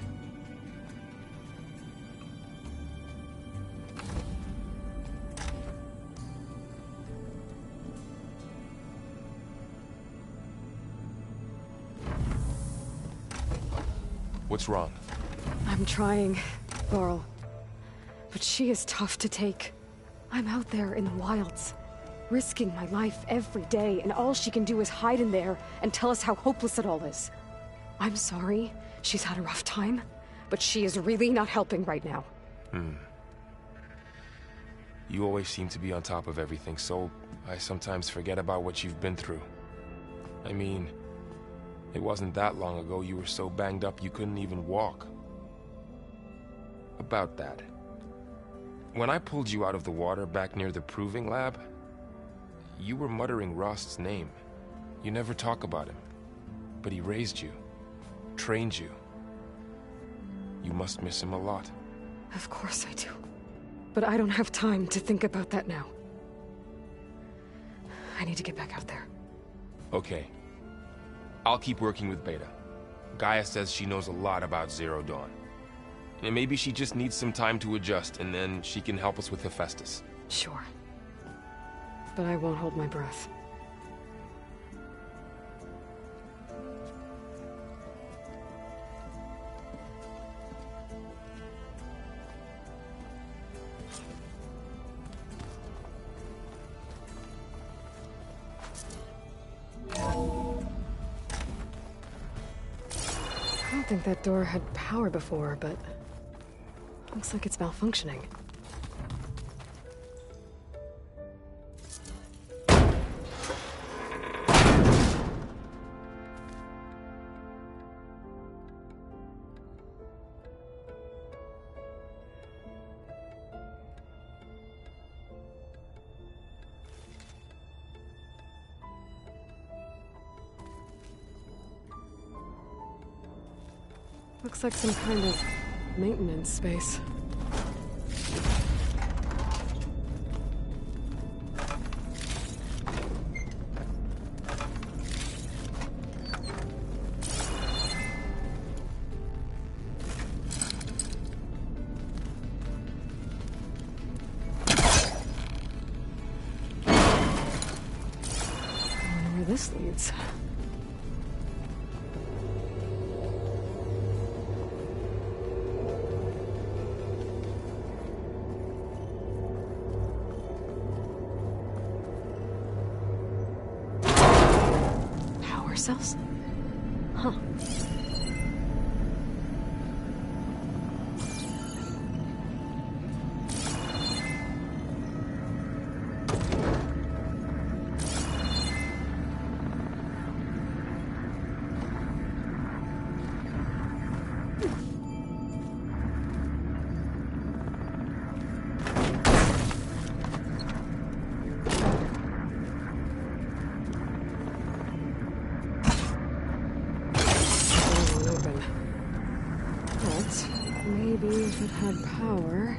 What's wrong? I'm trying, Laurel. But she is tough to take. I'm out there in the wilds, risking my life every day, and all she can do is hide in there and tell us how hopeless it all is. I'm sorry, she's had a rough time, but she is really not helping right now. You always seem to be on top of everything, so I sometimes forget about what you've been through. I mean, it wasn't that long ago you were so banged up you couldn't even walk. About that. When I pulled you out of the water back near the proving lab, you were muttering Rost's name. You never talk about him, but he raised you. Trained you. You must miss him a lot. Of course I do. But I don't have time to think about that now. I need to get back out there. Okay. I'll keep working with Beta. Gaia says she knows a lot about Zero Dawn. And maybe she just needs some time to adjust, and then she can help us with Hephaestus. Sure. But I won't hold my breath. I don't think that door had power before, but looks like it's malfunctioning. Looks like some kind of maintenance space. I wonder where this leads. Cells? Huh. Maybe if it had power...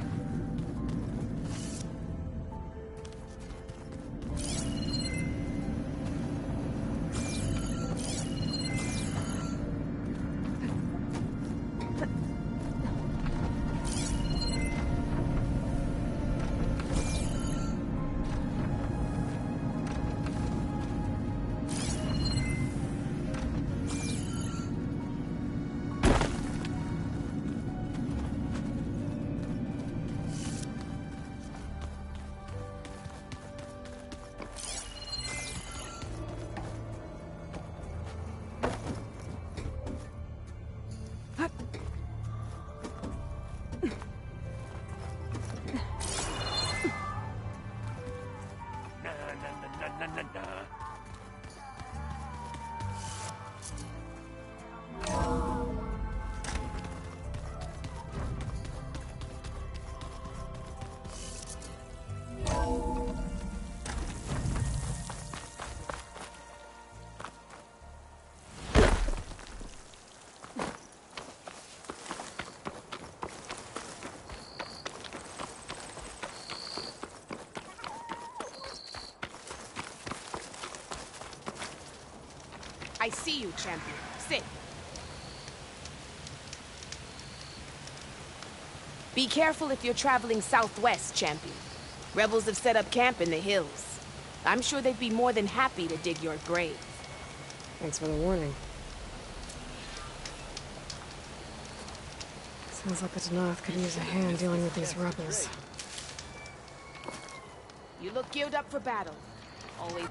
I see you, champion. Sit. Be careful if you're traveling southwest, champion. Rebels have set up camp in the hills. I'm sure they'd be more than happy to dig your grave. Thanks for the warning. Sounds like the Tanakh could use a hand dealing with these rebels. You look geared up for battle. Always...